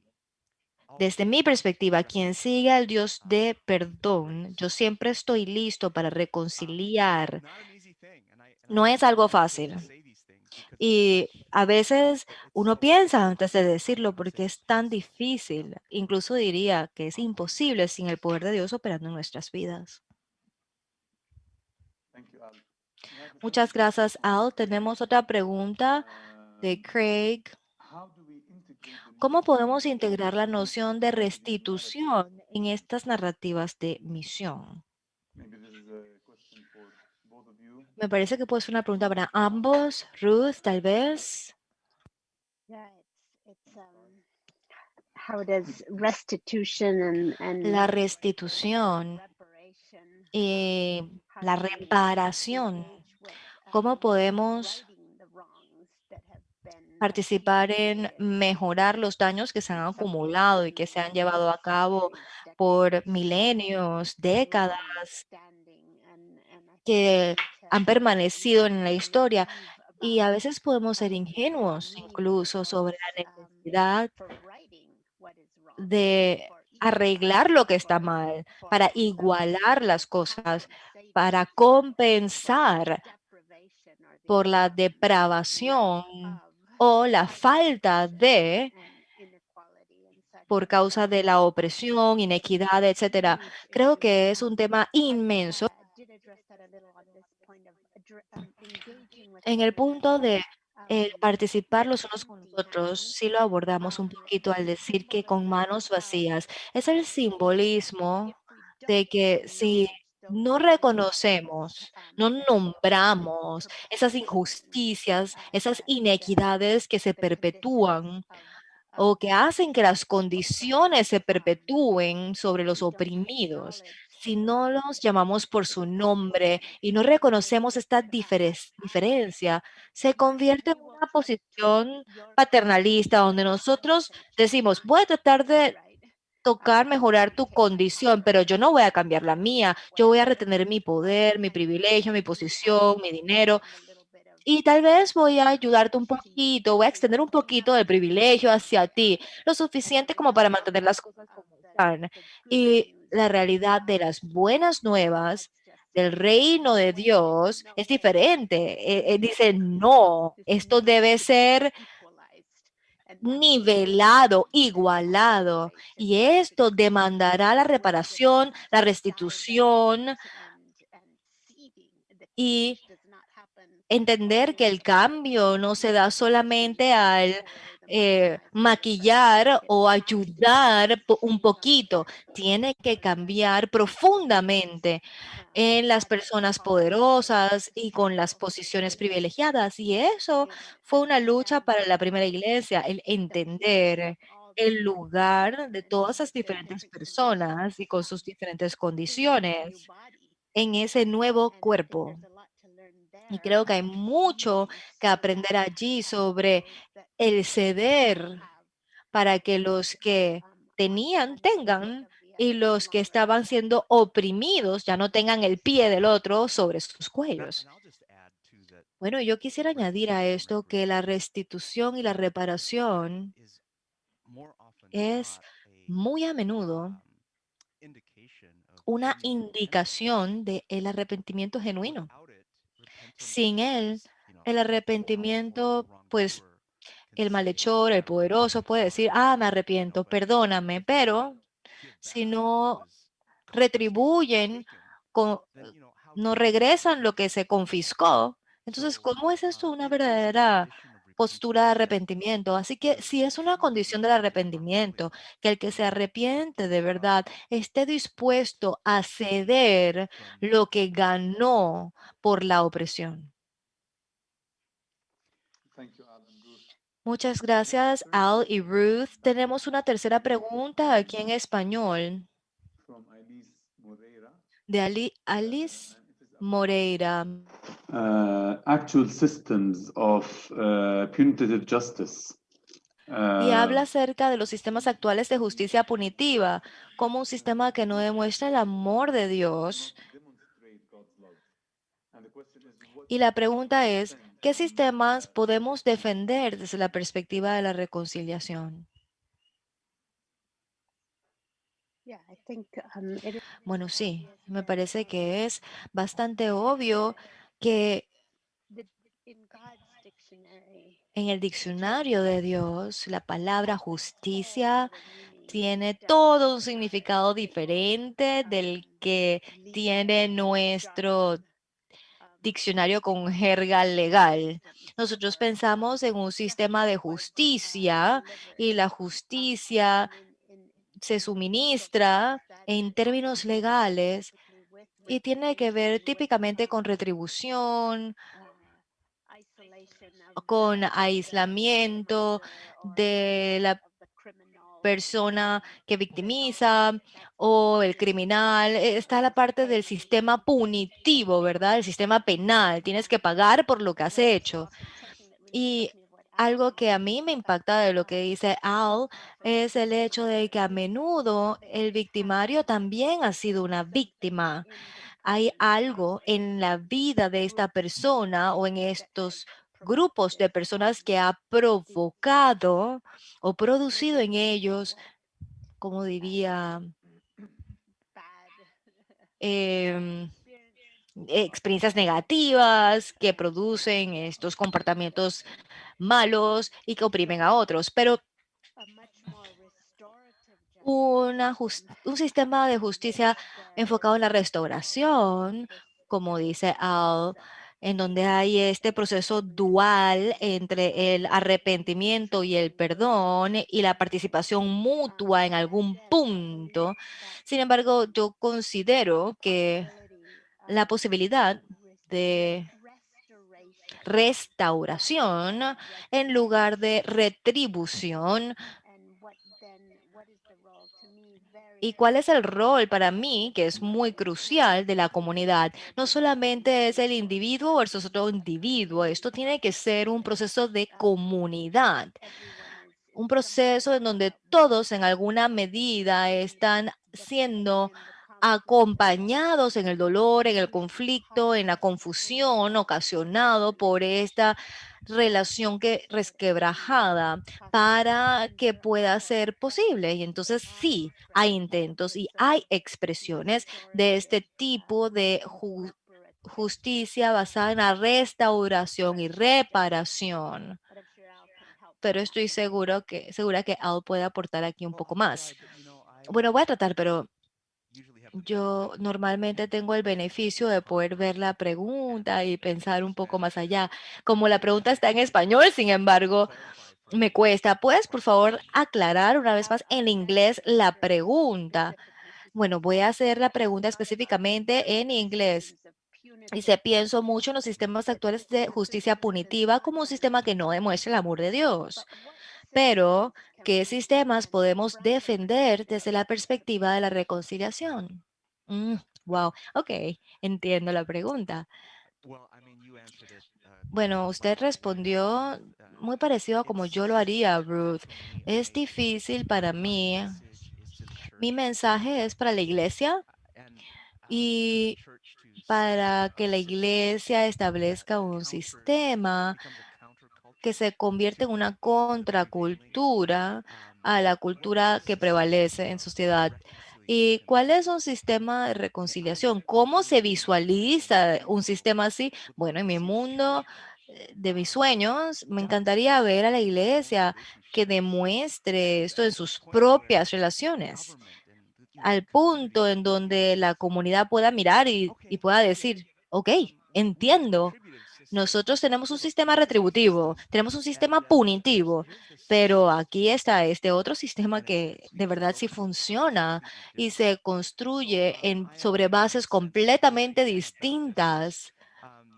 desde mi perspectiva, quien sigue al Dios de perdón, yo siempre estoy listo para reconciliar. No es algo fácil. Y a veces uno piensa antes de decirlo porque es tan difícil. Incluso diría que es imposible sin el poder de Dios operando en nuestras vidas. Muchas gracias, Al. Tenemos otra pregunta de Craig. ¿Cómo podemos integrar la noción de restitución en estas narrativas de misión? Me parece que puede ser una pregunta para ambos. Ruth, tal vez. Yeah, how does restitution La restitución reparation, y how la do we reparación. engage with, ¿Cómo podemos righting the wrongs that have been participar en mejorar los daños que se han acumulado y que se han llevado a cabo por milenios, décadas, que han permanecido en la historia? Y a veces podemos ser ingenuos incluso sobre la necesidad de arreglar lo que está mal, para igualar las cosas, para compensar por la depravación o la falta de, por causa de la opresión, inequidad, etcétera. Creo que es un tema inmenso. En el punto de participar los unos con los otros, sí lo abordamos un poquito al decir que con manos vacías es el simbolismo de que si no reconocemos, no nombramos esas injusticias, esas inequidades que se perpetúan o que hacen que las condiciones se perpetúen sobre los oprimidos, si no los llamamos por su nombre y no reconocemos esta diferencia, se convierte en una posición paternalista donde nosotros decimos, voy a tratar de tocar mejorar tu condición, pero yo no voy a cambiar la mía. Yo voy a retener mi poder, mi privilegio, mi posición, mi dinero. Y tal vez voy a ayudarte un poquito, voy a extender un poquito del privilegio hacia ti, lo suficiente como para mantener las cosas como están. Y la realidad de las buenas nuevas del reino de Dios es diferente. Dice, no, esto debe ser nivelado, igualado, y esto demandará la reparación, la restitución y entender que el cambio no se da solamente al maquillar o ayudar un poquito. Tiene que cambiar profundamente en las personas poderosas y con las posiciones privilegiadas. Y eso fue una lucha para la primera iglesia, el entender el lugar de todas esas diferentes personas y con sus diferentes condiciones en ese nuevo cuerpo. Y creo que hay mucho que aprender allí sobre el ceder para que los que tenían tengan y los que estaban siendo oprimidos ya no tengan el pie del otro sobre sus cuellos. Bueno, yo quisiera añadir a esto que la restitución y la reparación es muy a menudo una indicación de el arrepentimiento genuino. Sin él, el arrepentimiento, pues el malhechor, el poderoso puede decir, me arrepiento, perdóname, pero si no retribuyen, con- no regresan lo que se confiscó, entonces, ¿cómo es esto una verdadera postura de arrepentimiento? Así que si es una condición del arrepentimiento, que el que se arrepiente de verdad esté dispuesto a ceder lo que ganó por la opresión. Thank you, Al and Ruth. Muchas gracias, Al y Ruth. Tenemos una tercera pregunta aquí en español From Alice Moreira. de Alice Moreira. Actual systems of punitive justice. Y habla acerca de los sistemas actuales de justicia punitiva como un sistema que no demuestra el amor de Dios. Y la pregunta es, ¿qué sistemas podemos defender desde la perspectiva de la reconciliación? Bueno, sí, me parece que es bastante obvio que en el diccionario de Dios la palabra justicia tiene todo un significado diferente del que tiene nuestro diccionario con jerga legal. Nosotros pensamos en un sistema de justicia y la justicia se suministra en términos legales y tiene que ver típicamente con retribución, con aislamiento de la persona que victimiza o el criminal. Está la parte del sistema punitivo, ¿verdad? El sistema penal. Tienes que pagar por lo que has hecho. Y algo que a mí me impacta de lo que dice Al es el hecho de que a menudo el victimario también ha sido una víctima. Hay algo en la vida de esta persona o en estos grupos de personas que ha provocado o producido en ellos, como diría, em, experiencias negativas que producen estos comportamientos malos y que oprimen a otros. Pero un sistema de justicia enfocado en la restauración, como dice Al, en donde hay este proceso dual entre el arrepentimiento y el perdón y la participación mutua en algún punto. Sin embargo, yo considero que la posibilidad de restauración en lugar de retribución. ¿Y cuál es el rol para mí, que es muy crucial, de la comunidad? No solamente es el individuo versus otro individuo, esto tiene que ser un proceso de comunidad, un proceso en donde todos en alguna medida están siendo acompañados en el dolor, en el conflicto, en la confusión ocasionado por esta relación que resquebrajada para que pueda ser posible. Y entonces sí, hay intentos y hay expresiones de este tipo de justicia basada en la restauración y reparación. Pero estoy segura que Al puede aportar aquí un poco más. Bueno, voy a tratar, pero yo normalmente tengo el beneficio de poder ver la pregunta y pensar un poco más allá. Como la pregunta está en español, sin embargo, Me cuesta. ¿Puedes, por favor, aclarar una vez más en inglés la pregunta? Bueno, voy a hacer la pregunta específicamente en inglés. Dice, pienso mucho en los sistemas actuales de justicia punitiva como un sistema que no demuestra el amor de Dios. Pero, ¿qué sistemas podemos defender desde la perspectiva de la reconciliación? Wow, ok, entiendo la pregunta. Bueno, usted respondió muy parecido a como yo lo haría, Ruth. Es difícil para mí. Mi mensaje es para la iglesia y para que la iglesia establezca un sistema que se convierte en una contracultura a la cultura que prevalece en sociedad. ¿Y cuál es un sistema de reconciliación? ¿Cómo se visualiza un sistema así? Bueno, en mi mundo de mis sueños, me encantaría ver a la iglesia que demuestre esto en sus propias relaciones, al punto en donde la comunidad pueda mirar y pueda decir, ok, entiendo, nosotros tenemos un sistema retributivo, tenemos un sistema punitivo, pero aquí está este otro sistema que de verdad sí funciona y se construye sobre bases completamente distintas.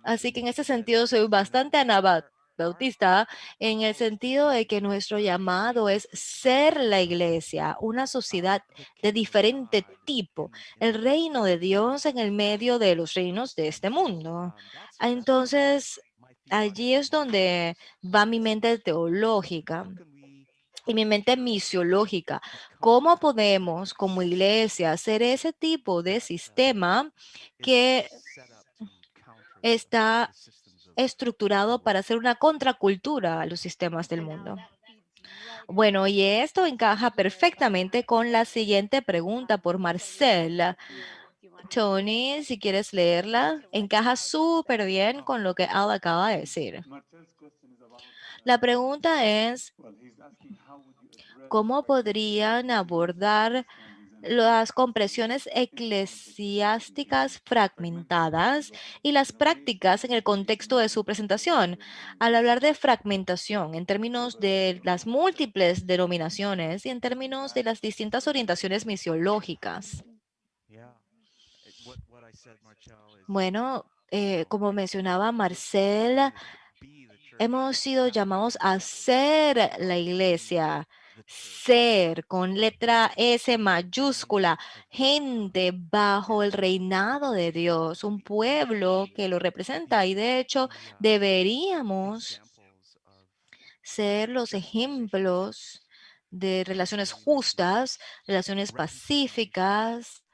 Así que en ese sentido soy bastante anabautista en el sentido de que nuestro llamado es ser la iglesia, una sociedad de diferente tipo, el reino de Dios en el medio de los reinos de este mundo. Entonces, allí es donde va mi mente teológica y mi mente misiológica. ¿Cómo podemos como iglesia hacer ese tipo de sistema que está estructurado para ser una contracultura a los sistemas del mundo? Bueno, y esto encaja perfectamente con la siguiente pregunta por Marcela. Tony, si quieres leerla, encaja súper bien con lo que Al acaba de decir. Marcel's question is about, La pregunta es, well, he's asking how would you address ¿cómo podrían abordar las compresiones eclesiásticas fragmentadas y las prácticas en el contexto de su presentación? Al hablar de fragmentación, en términos de las múltiples denominaciones y en términos de las distintas orientaciones misiológicas. Bueno, como mencionaba Marcel, hemos sido llamados a ser la iglesia, ser con letra S mayúscula, gente bajo el reinado de Dios, un pueblo que lo representa y de hecho deberíamos ser los ejemplos de relaciones justas, relaciones pacíficas,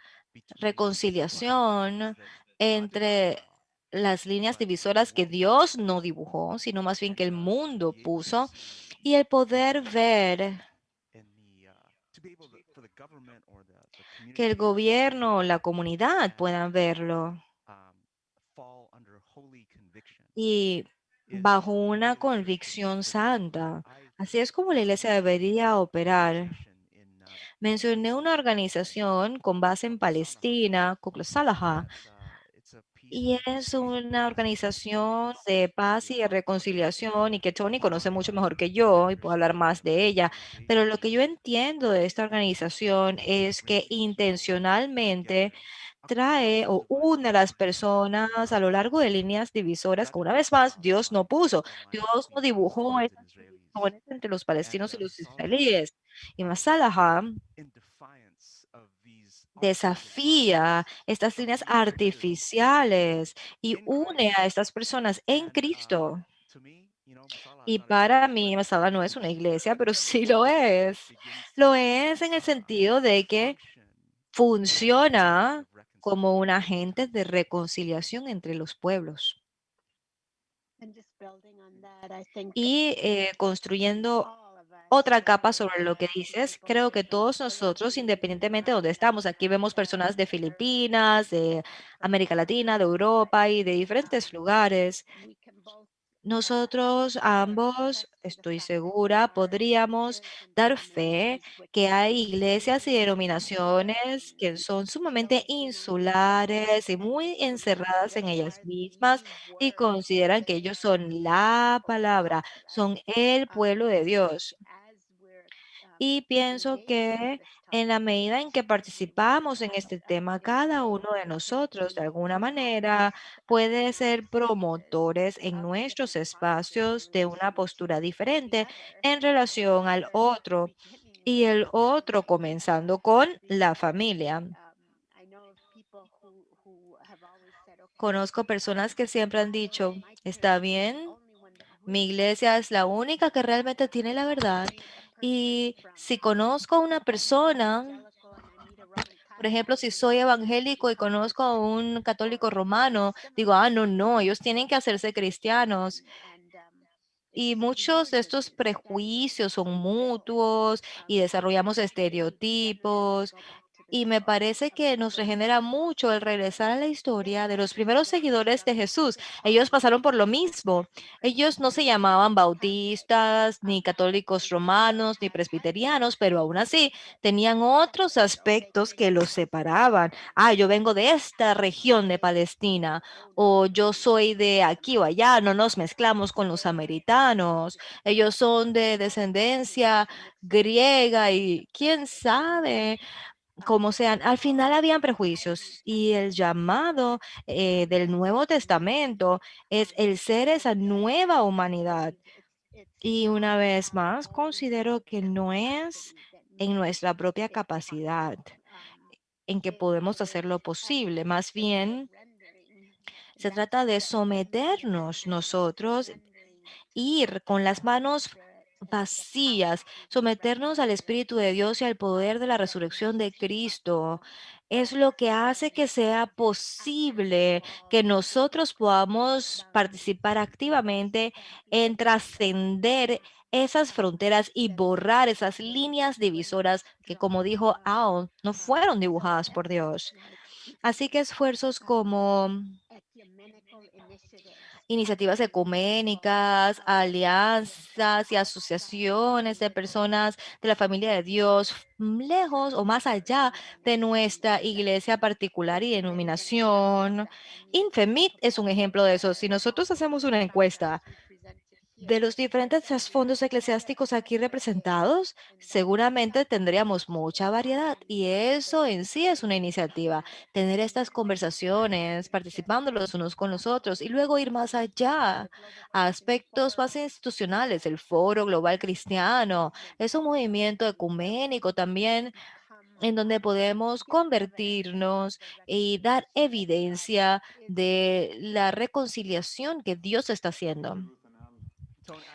reconciliación entre las líneas divisoras que Dios no dibujó, sino más bien que el mundo puso, y el poder ver que el gobierno o la comunidad puedan verlo y bajo una convicción santa. Así es como la iglesia debería operar. Mencioné una organización con base en Palestina, Kukla Salaha, y es una organización de paz y de reconciliación y que Tony conoce mucho mejor que yo y puedo hablar más de ella. Pero lo que yo entiendo de esta organización es que intencionalmente trae o une a las personas a lo largo de líneas divisoras que una vez más Dios no puso. Dios no dibujó esas divisiones entre los palestinos y los israelíes. Y Masalaha desafía estas líneas artificiales y une a estas personas en Cristo. Y para mí, Masada no es una iglesia, pero sí lo es. Lo es en el sentido de que funciona como un agente de reconciliación entre los pueblos. Y construyendo otra capa sobre lo que dices, creo que todos nosotros, independientemente de donde estamos, aquí vemos personas de Filipinas, de América Latina, de Europa y de diferentes lugares. Nosotros ambos, estoy segura, podríamos dar fe que hay iglesias y denominaciones que son sumamente insulares y muy encerradas en ellas mismas y consideran que ellos son la palabra, son el pueblo de Dios. Y pienso que en la medida en que participamos en este tema, cada uno de nosotros, de alguna manera, puede ser promotores en nuestros espacios de una postura diferente en relación al otro y el otro comenzando con la familia. Conozco personas que siempre han dicho, está bien, mi iglesia es la única que realmente tiene la verdad. Y si conozco a una persona, por ejemplo, si soy evangélico y conozco a un católico romano, digo, ah, no, no, ellos tienen que hacerse cristianos. Y muchos de estos prejuicios son mutuos y desarrollamos estereotipos. Y me parece que nos regenera mucho el regresar a la historia de los primeros seguidores de Jesús. Ellos pasaron por lo mismo. Ellos no se llamaban bautistas, ni católicos romanos, ni presbiterianos, pero aún así tenían otros aspectos que los separaban. Ah, yo vengo de esta región de Palestina, o yo soy de aquí o allá, no nos mezclamos con los samaritanos. Ellos son de descendencia griega y quién sabe como sean, al final habían prejuicios y el llamado del Nuevo Testamento es el ser esa nueva humanidad. Y una vez más, considero que no es en nuestra propia capacidad en que podemos hacer lo posible, más bien se trata de someternos nosotros, ir con las manos vacías, someternos al Espíritu de Dios y al poder de la resurrección de Cristo. Es lo que hace que sea posible que nosotros podamos participar activamente en trascender esas fronteras y borrar esas líneas divisoras que, como dijo Al, no fueron dibujadas por Dios. Así que esfuerzos como iniciativas ecuménicas, alianzas y asociaciones de personas de la familia de Dios, lejos o más allá de nuestra iglesia particular y denominación. Infemit es un ejemplo de eso. Si nosotros hacemos una encuesta de los diferentes fondos eclesiásticos aquí representados, seguramente tendríamos mucha variedad y eso en sí es una iniciativa, tener estas conversaciones, participando los unos con los otros y luego ir más allá a aspectos más institucionales. El Foro Global Cristiano es un movimiento ecuménico también en donde podemos convertirnos y dar evidencia de la reconciliación que Dios está haciendo.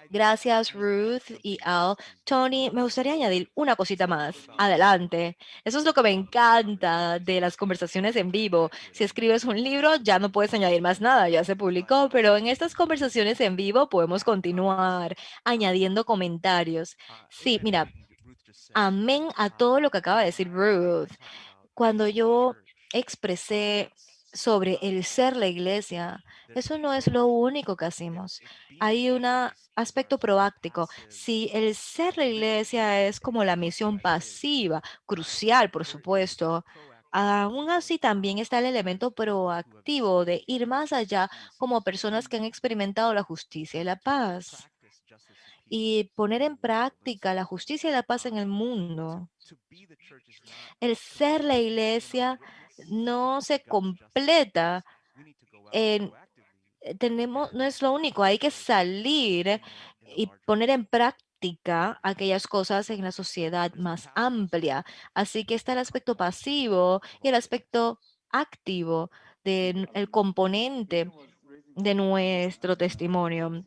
Gracias, Ruth y Al. Tony, me gustaría añadir una cosita más. Adelante. Eso es lo que me encanta de las conversaciones en vivo. Si escribes un libro, ya no puedes añadir más nada, ya se publicó, pero en estas conversaciones en vivo podemos continuar añadiendo comentarios. Sí, mira, amén a todo lo que acaba de decir Ruth. Cuando yo expresé sobre el ser la iglesia, eso no es lo único que hacemos. Hay un aspecto proáctico. Si el ser la iglesia es como la misión pasiva, crucial, por supuesto, aún así también está el elemento proactivo de ir más allá como personas que han experimentado la justicia y la paz y poner en práctica la justicia y la paz en el mundo. El ser la iglesia no se completa en, no es lo único, hay que salir y poner en práctica aquellas cosas en la sociedad más amplia. Así que está el aspecto pasivo y el aspecto activo del componente de nuestro testimonio.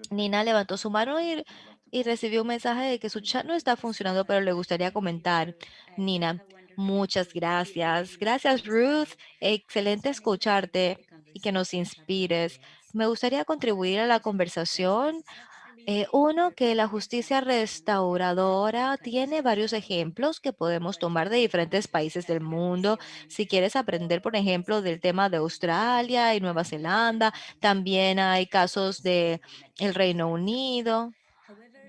Nina levantó su mano y recibió un mensaje de que su chat no está funcionando, pero le gustaría comentar. Nina, muchas gracias. Gracias, Ruth. Excelente escucharte y que nos inspires. Me gustaría contribuir a la conversación Uno, que la justicia restauradora tiene varios ejemplos que podemos tomar de diferentes países del mundo. Si quieres aprender, por ejemplo, del tema de Australia y Nueva Zelanda, también hay casos de el Reino Unido.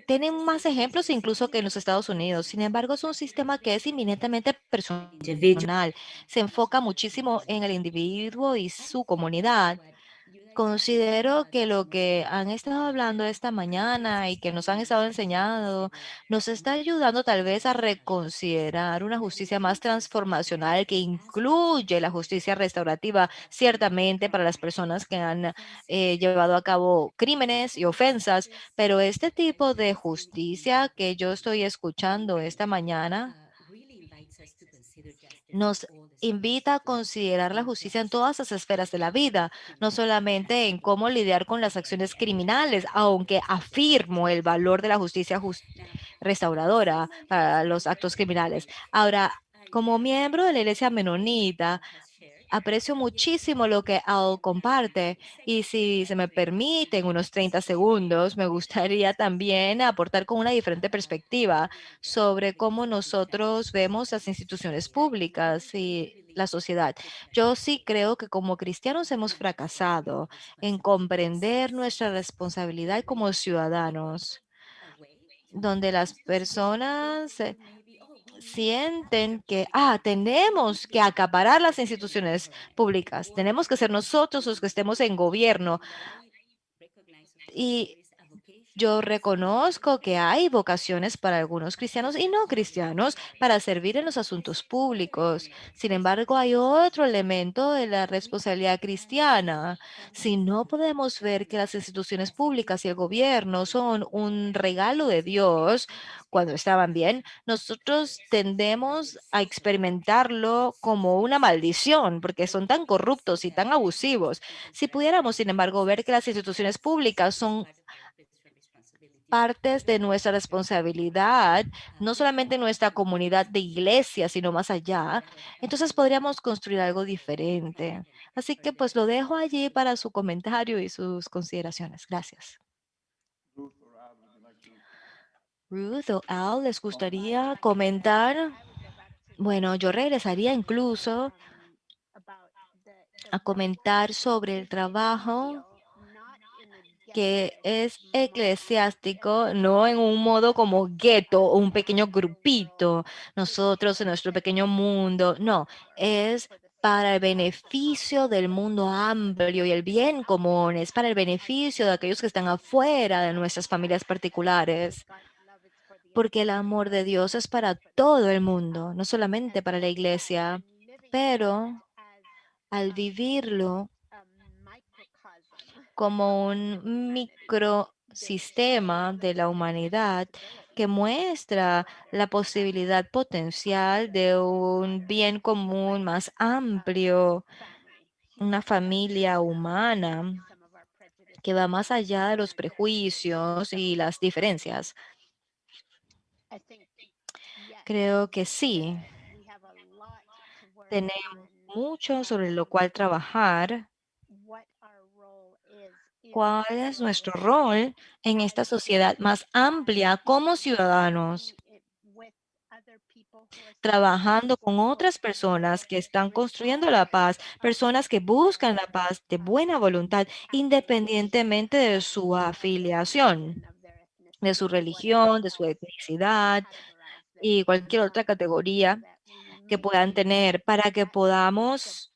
Tienen más ejemplos incluso que en los Estados Unidos. Sin embargo, es un sistema que es inminentemente personal. Se enfoca muchísimo en el individuo y su comunidad. Considero que lo que han estado hablando esta mañana y que nos han estado enseñando nos está ayudando tal vez a reconsiderar una justicia más transformacional que incluye la justicia restaurativa, ciertamente para las personas que han llevado a cabo crímenes y ofensas, pero este tipo de justicia que yo estoy escuchando esta mañana nos invita a considerar la justicia en todas las esferas de la vida, no solamente en cómo lidiar con las acciones criminales, aunque afirmo el valor de la justicia restauradora para los actos criminales. Ahora, como miembro de la Iglesia Menonita, aprecio muchísimo lo que Al comparte y si se me permite en unos 30 segundos, me gustaría también aportar con una diferente perspectiva sobre cómo nosotros vemos las instituciones públicas y la sociedad. Yo sí creo que como cristianos hemos fracasado en comprender nuestra responsabilidad como ciudadanos, donde las personas sienten que, tenemos que acaparar las instituciones públicas, tenemos que ser nosotros los que estemos en gobierno. Y yo reconozco que hay vocaciones para algunos cristianos y no cristianos para servir en los asuntos públicos. Sin embargo, hay otro elemento de la responsabilidad cristiana. Si no podemos ver que las instituciones públicas y el gobierno son un regalo de Dios cuando estaban bien, nosotros tendemos a experimentarlo como una maldición porque son tan corruptos y tan abusivos. Si pudiéramos, sin embargo, ver que las instituciones públicas son partes de nuestra responsabilidad, no solamente en nuestra comunidad de iglesia, sino más allá, entonces podríamos construir algo diferente. Así que pues lo dejo allí para su comentario y sus consideraciones. Gracias. Ruth or Al, would you like to Ruth o Al, ¿les gustaría comentar? I would go back to Bueno, yo regresaría incluso about the a work comentar sobre el ecclesiastical, trabajo not in a que ghetto es model eclesiástico, no en un modo como gueto o un pequeño grupito, nosotros en nuestro pequeño mundo, no, es para el beneficio del mundo amplio y el bien común, es para el beneficio de aquellos que están afuera de nuestras familias particulares, porque el amor de Dios es para todo el mundo, no solamente para la iglesia, pero al vivirlo como un microsistema de la humanidad que muestra la posibilidad potencial de un bien común más amplio, una familia humana que va más allá de los prejuicios y las diferencias. Creo que sí, tenemos mucho sobre lo cual trabajar. ¿Cuál es nuestro rol en esta sociedad más amplia como ciudadanos, trabajando con otras personas que están construyendo la paz, personas que buscan la paz de buena voluntad, independientemente de su afiliación, de su religión, de su etnicidad y cualquier otra categoría que puedan tener, para que podamos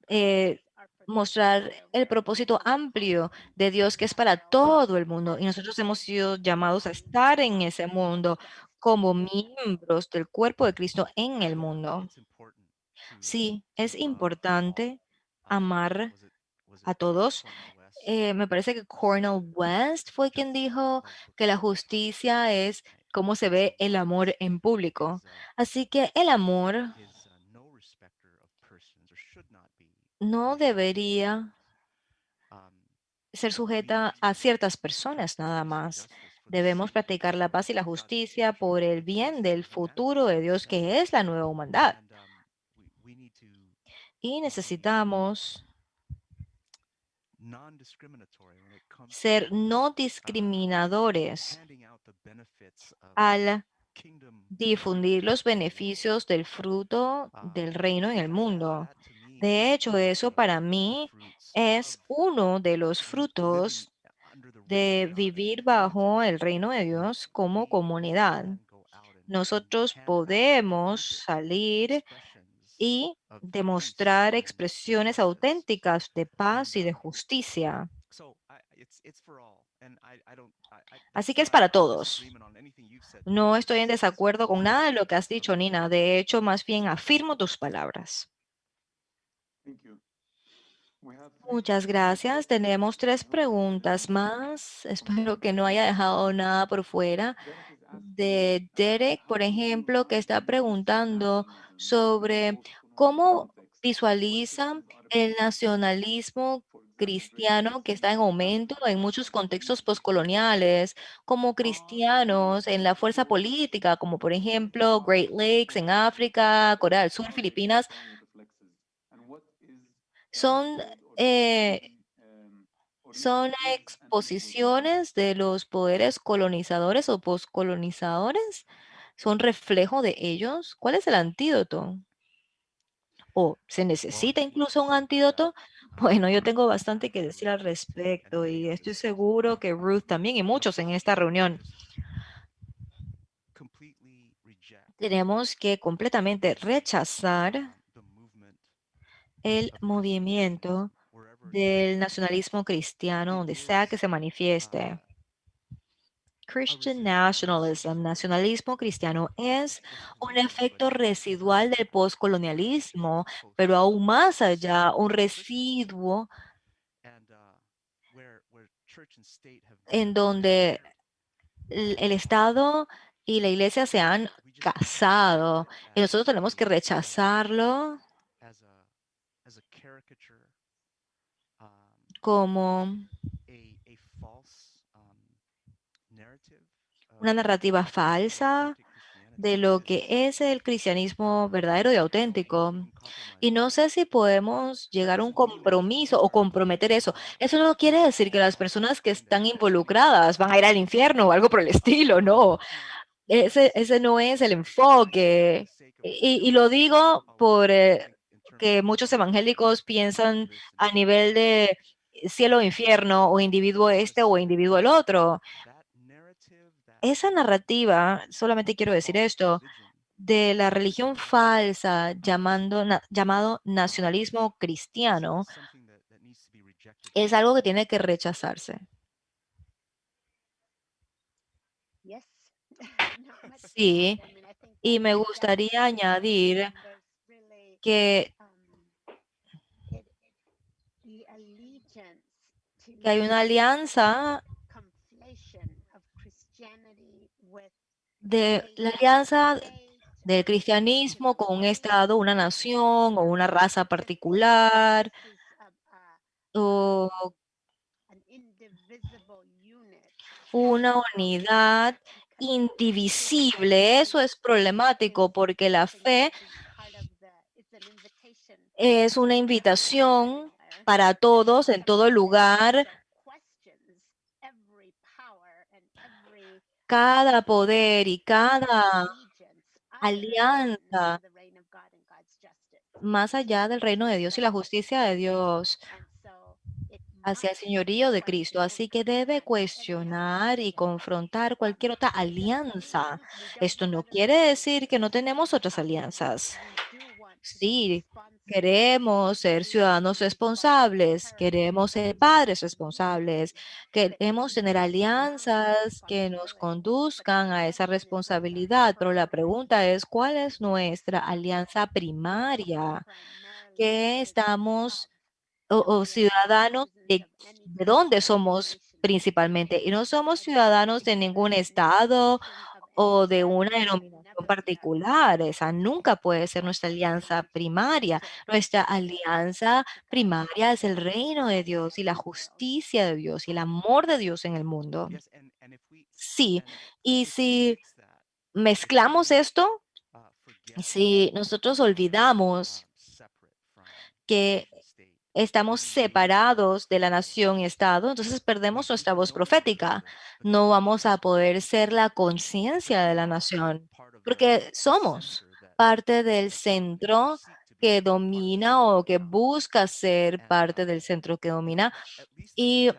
eh, mostrar el propósito amplio de Dios que es para todo el mundo. Y nosotros hemos sido llamados a estar en ese mundo como miembros del cuerpo de Cristo en el mundo. It's important to Sí, es love all. importante amar Was it a todos. Cornel West? Me parece que Cornel West fue quien Justice dijo is love que la portrayed in justicia es public, right? cómo se And so ve el amor en público. is Así que el amor is no respecter of persons, or should not be no in that respect. debería Um, ser we need sujeta to a ciertas personas practice nada peace and más. justice for the Debemos sake practicar la paz y la of God's justicia future, por el which bien is the del new futuro de humanity. Dios, que es la nueva humanidad. And we need to Y necesitamos non-discriminatory when it comes ser to no discriminadores handing out the benefits of al kingdom difundir los fruit in the world. beneficios del fruto del reino en el mundo. That to me De hecho, is eso one of para the mí fruits es of uno de los living frutos under the reign de of God vivir as a bajo el community. reino de Dios como We comunidad. can go out and Nosotros hand out podemos authentic salir expressions y of peace demostrar and expresiones justice. auténticas de paz And y de justicia. so it's for all. And I don't. Así That's que es not para in todos. disagreement on anything you've said, No Nina. estoy en It's desacuerdo con nada de lo que has dicho, affirmation. Nina. De hecho, más bien afirmo tus palabras. Thank you. We have Muchas gracias. Tenemos 3 preguntas más. Espero que no haya dejado nada por fuera. Derek is asking, De Derek, how por do you ejemplo, que está visualize preguntando nationalism sobre in post-colonial cómo context? What visualiza Christians are el representing? nacionalismo For example, Drake cristiano que está en asking, aumento en muchos contextos beliefs postcoloniales, como are cristianos en la fuerza política, como por ejemplo Great Lakes en África, Corea del Sur, Filipinas, colonial reflexes, and what is son, unfold or eh, or son is an influence. exposiciones de los poderes colonizadores o poscolonizadores. ¿Son reflejo de ellos? ¿Cuál es el antídoto? ¿O se necesita incluso un antídoto? Bueno, yo tengo bastante que decir al respecto y estoy seguro que Ruth también y muchos en esta reunión Completely reject tenemos que completamente rechazar the movement el of Christian movimiento nationalism wherever it del manifests. nacionalismo cristiano, It donde sea que is se manifieste. a Christian residual nationalism, nacionalismo cristiano, es un postcolonialism, but efecto residual del much poscolonialismo, pero closer aún más to allá, un Christians. residuo And where church and state have en married donde together. el Estado y la iglesia se han We just have to casado reject it y nosotros tenemos que rechazarlo as a caricature, um, como a false narrative una narrativa of falsa authentic de Christianity. lo que es el cristianismo verdadero y I don't know auténtico. if we can compromise Y on no that. sé si podemos That llegar a un doesn't mean that compromiso o comprometer eso. Eso no quiere people decir que las personas que in the están Christian involucradas van a ir al infierno o algo por el estilo, no. that's not Ese no es el enfoque. sake of Y lo digo por think in terms que of muchos individual evangélicos piensan this and a nivel de cielo o infierno o individuo este o individuo el otro. that narrative, that Esa narrativa, solamente quiero decir false esto, religion de la religión falsa llamado nacionalismo cristiano, is something that needs to be rejected es algo que tiene que rechazarse. Yes. Not much to Sí, add. I mean, I think y me that gustaría añadir there's really que, it, the allegiance to que hay una alianza conflation of Christianity with de a la alianza state, del cristianismo con un estado, una nación o una raza as though particular this is o an indivisible unit una carried out unidad because indivisible. Eso es problemático porque la something that fe should be part of it's an invitation es una for everyone invitación everywhere, para todos en todo something lugar. that questions every power and every Cada poder y cada allegiance other alianza than the reign of God and God's justice. más allá del reino de Dios y la justicia de Dios And so it hacia el must señorío de question Cristo. and Así que debe confront any other cuestionar y allegiance. confrontar cualquier otra It doesn't alianza. mean we don't Esto have no other quiere decir que no allegiances. tenemos otras alianzas. We do want to be Sí, responsible. queremos We ser do want to ciudadanos be responsible responsables, parents. queremos We ser do want padres to responsables, but queremos tener beyond that alianzas que nos responsibility. But the conduzcan a esa question is, what's our responsabilidad. Pero la primary pregunta es, ¿cuál es allegiance? nuestra alianza What are we primaria? primarily ¿Qué citizens estamos of? And o we are not ciudadanos citizens of any de dónde particular somos nation state principalmente? Y no somos or any ciudadanos de particular ningún estado denomination of any o de una kind. It should denominación never be our particular. primary Esa nunca puede ser nuestra alianza primaria. Nuestra alianza because primaria es el reino de Dios y la the world. justicia de Dios y el amor de Dios en el mundo. yes and if we Sí, and y if we si mix that, mezclamos esto, forget si nosotros olvidamos separate from que church and state estamos separados de la nación y Estado, entonces perdemos nuestra voz profética. No vamos a poder ser la conciencia de la nación, porque somos parte del centro que domina o que busca ser parte del centro que domina. Y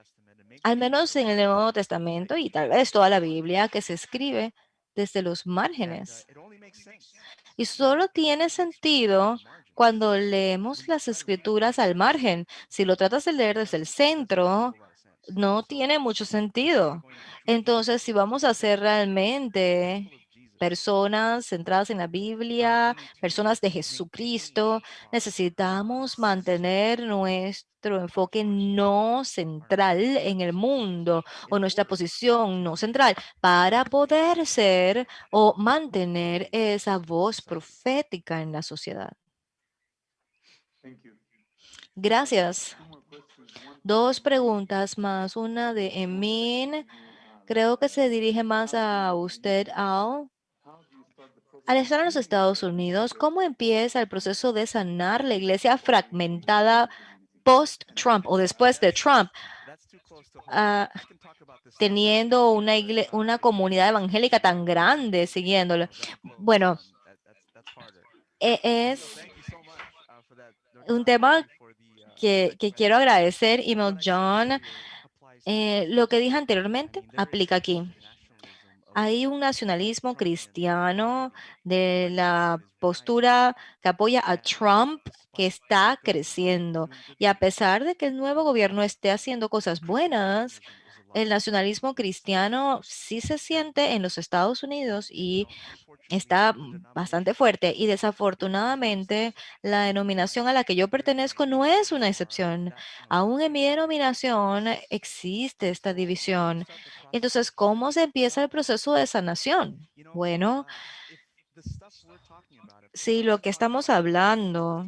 al menos en el Nuevo Testamento y tal vez toda la Biblia que se escribe desde los márgenes. Y solo tiene sentido cuando leemos las escrituras al margen. Si lo tratas de leer desde el centro, no tiene mucho sentido. Entonces, si vamos a ser realmente personas centradas en la Biblia, personas de Jesucristo, necesitamos mantener nuestro enfoque no central en el mundo o nuestra posición no central para poder ser o mantener esa voz profética en la sociedad. Thank you. Gracias. Two more questions. One Dos preguntas más, una de Emin. Creo que se dirige más a usted, Al. how do you start the process Al of estar en los healing Estados the Unidos, church ¿cómo empieza el proceso de sanar la iglesia fragmentada community? post-Trump o después de Trump, That's too close to home. ah, I can talk about this separately, teniendo but, una comunidad evangélica tan grande siguiéndolo? Bueno, that's harder. es So thank you so much for that. un Thank tema you for que that quiero question. agradecer, What Email I said John. earlier applies to Lo que both. dije I anteriormente mean, there is aplica aquí. this nationalism of Hay un the nacionalismo Trumpian cristiano de right la that is postura que apoya a rising, Trump and que despite está the government creciendo. doing good Y a things, pesar de que el nuevo gobierno esté haciendo cosas Christian buenas, nationalism is el alive nacionalismo in the South. cristiano sí se siente en los Estados Unidos y Unfortunately, está the bastante denomination fuerte. Y is no exception. desafortunadamente, la denominación a la que yo pertenezco no es una excepción. Aún en mi denominación existe esta división. Entonces, ¿cómo se empieza el proceso de sanación? Bueno, si lo que estamos hablando,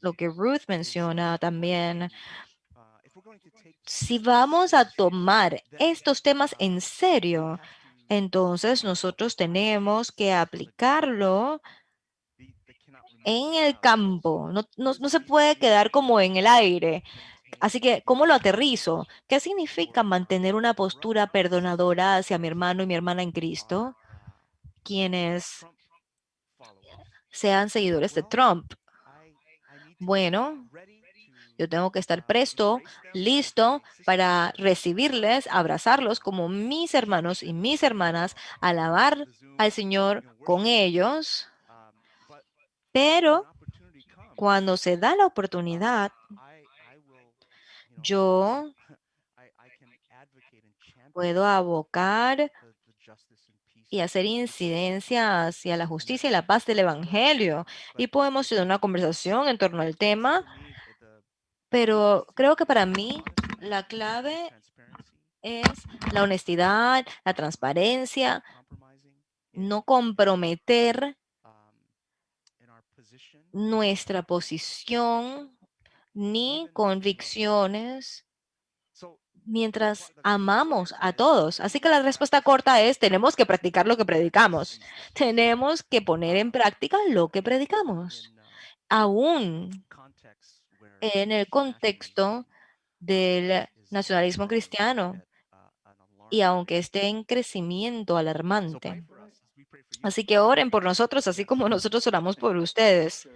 lo que Ruth menciona también, si vamos a tomar estos temas en serio, entonces nosotros tenemos que aplicarlo en el campo. No se puede quedar como en el aire. Así que, ¿cómo lo aterrizo? ¿Qué significa mantener una postura perdonadora hacia mi hermano y mi hermana en Cristo, quienes sean seguidores de Trump? Bueno, yo tengo que estar presto, listo para recibirles, abrazarlos como mis hermanos y mis hermanas, alabar al Señor con ellos, pero cuando se da la oportunidad, yo puedo abocar y hacer incidencia hacia la justicia y la paz del Evangelio. Y podemos tener una conversación en torno al tema, pero creo que para mí la clave es la honestidad, la transparencia, no comprometer nuestra posición ni convicciones mientras amamos a todos. Así que la respuesta corta es, tenemos que practicar lo que predicamos. Tenemos que poner en práctica lo que predicamos. Aún en el contexto del nacionalismo cristiano y aunque esté en crecimiento alarmante. Así que oren por nosotros, así como nosotros oramos por ustedes.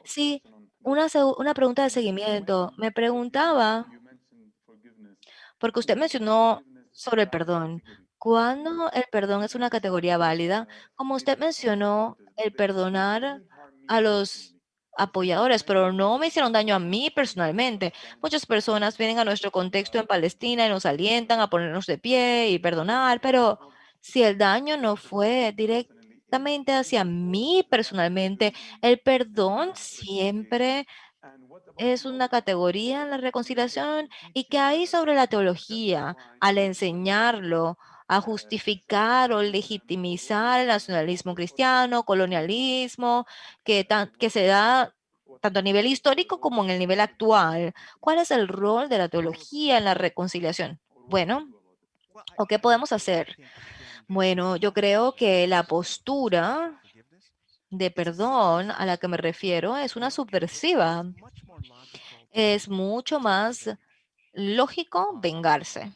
Sí, una pregunta de seguimiento. Me preguntaba, You mentioned forgiveness. porque usted mencionó sobre el perdón. ¿Cuándo el perdón es una categoría válida? Como usted mencionó, el perdonar a los apoyadores, pero no me hicieron daño a mí personalmente. Muchas personas vienen a nuestro contexto en Palestina y nos alientan a ponernos de pie y perdonar, pero si el daño no fue directamente hacia mí personalmente, el perdón siempre es una categoría en la reconciliación. ¿Y qué hay sobre la teología al enseñarlo, a justificar o legitimizar el nacionalismo cristiano, colonialismo, que se da tanto a nivel histórico como en el nivel actual? ¿Cuál es el rol de la teología en la reconciliación? Bueno, ¿o qué podemos hacer? Bueno, yo creo que la postura de perdón a la que me refiero es una subversiva. es mucho más lógico vengarse.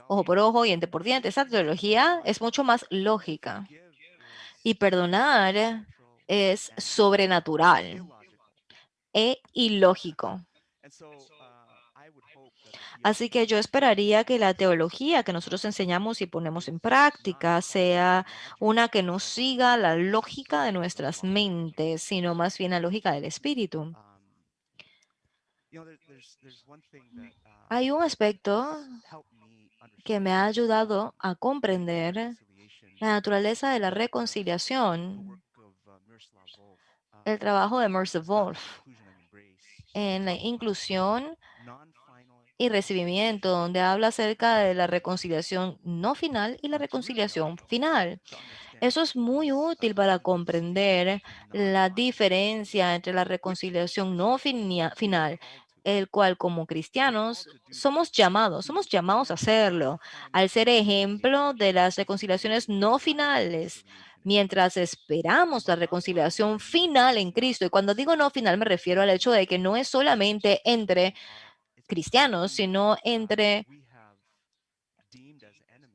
Ojo por ojo, diente por diente. Esa teología es mucho más lógica. Y perdonar es sobrenatural e ilógico. Así que yo esperaría que la teología que nosotros enseñamos y ponemos en práctica sea una que no siga la lógica de nuestras mentes, sino más bien la lógica del espíritu. Hay un aspecto que me ha ayudado a comprender la naturaleza de la reconciliación, el trabajo de Mercer Wolf en la inclusión y recibimiento, donde habla acerca de la reconciliación no final y la reconciliación final. Eso es muy útil para comprender la diferencia entre la reconciliación no final, el cual como cristianos somos llamados a hacerlo, al ser ejemplo de las reconciliaciones no finales, mientras esperamos la reconciliación final en Cristo. Y cuando digo no final me refiero al hecho de que no es solamente entre cristianos, sino entre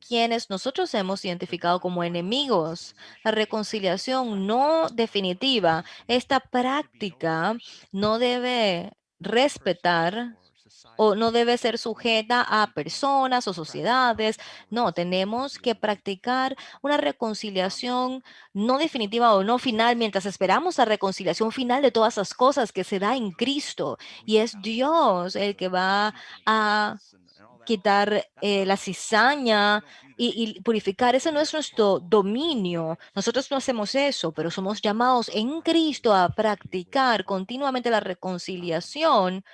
quienes nosotros hemos identificado como enemigos. La reconciliación no definitiva, esta práctica no debe respetar o no debe ser sujeta a personas o sociedades. No, tenemos que practicar una reconciliación no definitiva o no final mientras esperamos la reconciliación final de todas las cosas que se da en Cristo. Y es Dios el que va a quitar la cizaña y purificar. Ese no es nuestro dominio. Nosotros no hacemos eso, pero somos llamados en Cristo a practicar continuamente la reconciliación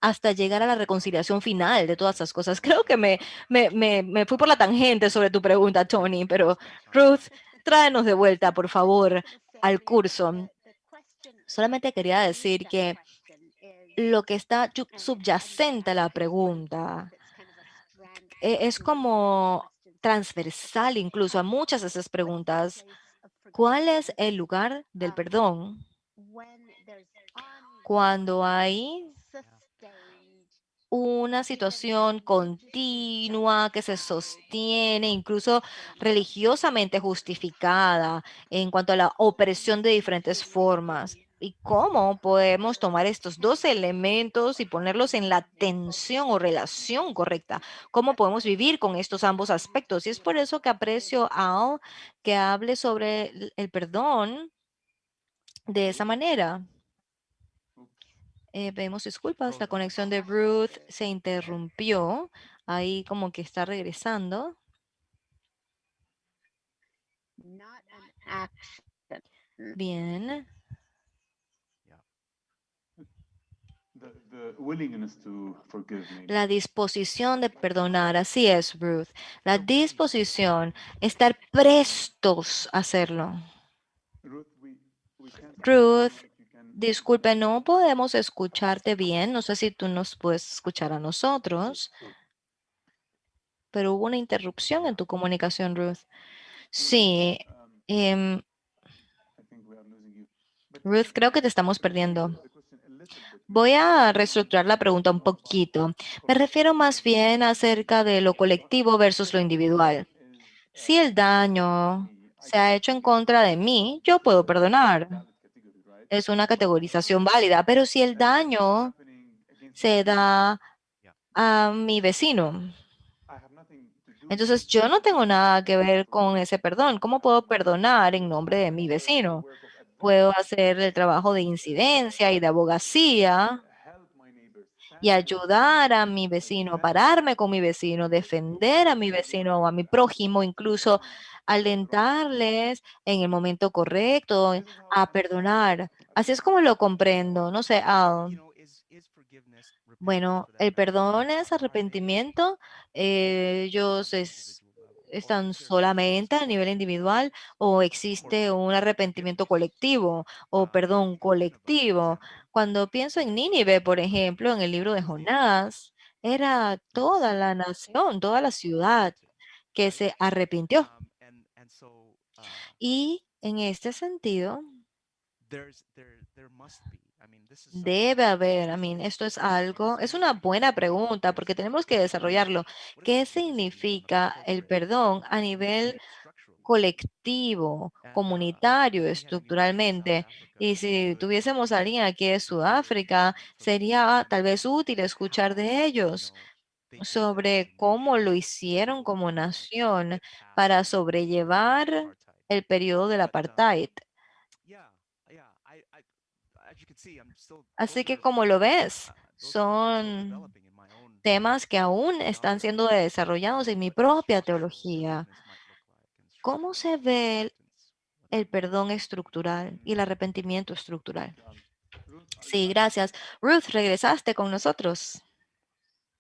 hasta llegar a la reconciliación final de todas esas cosas. Creo que me fui por la tangente sobre tu pregunta, Tony, pero Ruth, tráenos de vuelta, por favor, al curso. Solamente quería decir que lo que está subyacente a la pregunta es como transversal incluso a muchas de esas preguntas. ¿Cuál es el lugar del perdón cuando hay una situación continua que se sostiene, incluso religiosamente justificada en cuanto a la opresión de diferentes formas? ¿Y cómo podemos tomar estos dos elementos y ponerlos en la tensión o relación correcta? ¿Cómo podemos vivir con estos ambos aspectos? Y es por eso que aprecio a Al que hable sobre el perdón de esa manera. Pedimos disculpas, la conexión de Ruth se interrumpió. Ahí como que está regresando. not an action. Bien. The willingness to forgive maybe. La disposición de perdonar, así es, Ruth. La disposición, estar prestos a hacerlo. Ruth, we can't Ruth, if you can. disculpe, no podemos escucharte bien. No sé si tú nos puedes escuchar a nosotros, pero hubo una interrupción en tu comunicación, Ruth. Sí, em, I think we are losing you. But Ruth, creo que te estamos perdiendo. the question a little bit. Voy a reestructurar la pregunta un poquito. Me refiero más bien acerca de lo colectivo versus lo individual. Si el daño se ha hecho en contra de mí, yo puedo perdonar. Valid category, right? Es una categorización válida, pero si el daño Happening against se da a mi vecino, I have nothing to do entonces yo no tengo nada que ver con ese perdón. ¿Cómo puedo perdonar en nombre de mi vecino? work of Puedo hacer el trabajo de incidencia y de abogacía help my neighbors, y ayudar a mi vecino, pararme con mi vecino, defender a mi vecino o a mi prójimo, incluso alentarles en el momento correcto a perdonar. Así es como lo comprendo. No sé, bueno, el perdón es arrepentimiento. Ellos están solamente a nivel individual o existe un arrepentimiento colectivo o perdón colectivo. Cuando pienso en Nínive, por ejemplo, en el libro de Jonás, era toda la nación, toda la ciudad que se arrepintió. Y en este sentido, there must be. I mean, this is something Debe that haber, has esto es to be algo, es una considered. buena pregunta porque tenemos que desarrollarlo. What does ¿Qué forgiveness mean on a significa el corporate, perdón a nivel structural level? colectivo, And comunitario, if we had anyone from South estructuralmente? Africa Y who si could tuviésemos a alguien aquí de elaborate Sudáfrica, from the sería tal beginning vez útil escuchar how, de ellos they did that as a sobre cómo lo nation hicieron to como nación get past para the sobrellevar apartheid. el periodo del But apartheid. yeah, yeah, as you can see, I'm still Así que como lo ves, those are I'm still son developing in my own temas que aún están doctrine siendo desarrollados en mi propia structural teología. forgiveness might look like and ¿Cómo structural se ve repentance, what el that might look perdón like. estructural y el arrepentimiento estructural? Ruth, Sí, gracias. Ruth, regresaste con nosotros.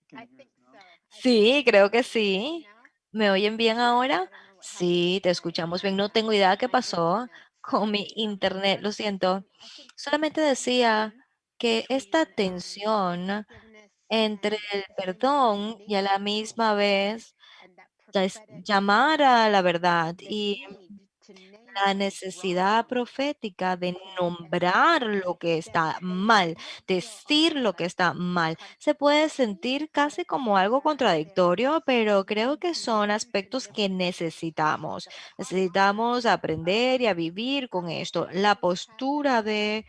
can I you hear think us so. now? I think Sí, so. creo que Can you hear me sí. now? ¿Me oyen bien ahora? I don't know what happened Sí, te with escuchamos bien. No tengo idea qué my pasó internet. con mi Sorry. internet, I lo was just siento. saying, I think the Solamente decía tension que esta between tensión forgiveness entre and at el the same time perdón y a la naming misma truth vez and that prophetic llamar a la verdad the y need to name la what is necesidad wrong profética de and nombrar lo que that está they mal, might feel decir almost lo que like está mal. Se puede contradictory, sentir but casi at the como same algo time there contradictorio, is a pero creo need que to son learn to aspectos live que with this. necesitamos. The posture Necesitamos aprender y a vivir con I esto. La don't have postura the right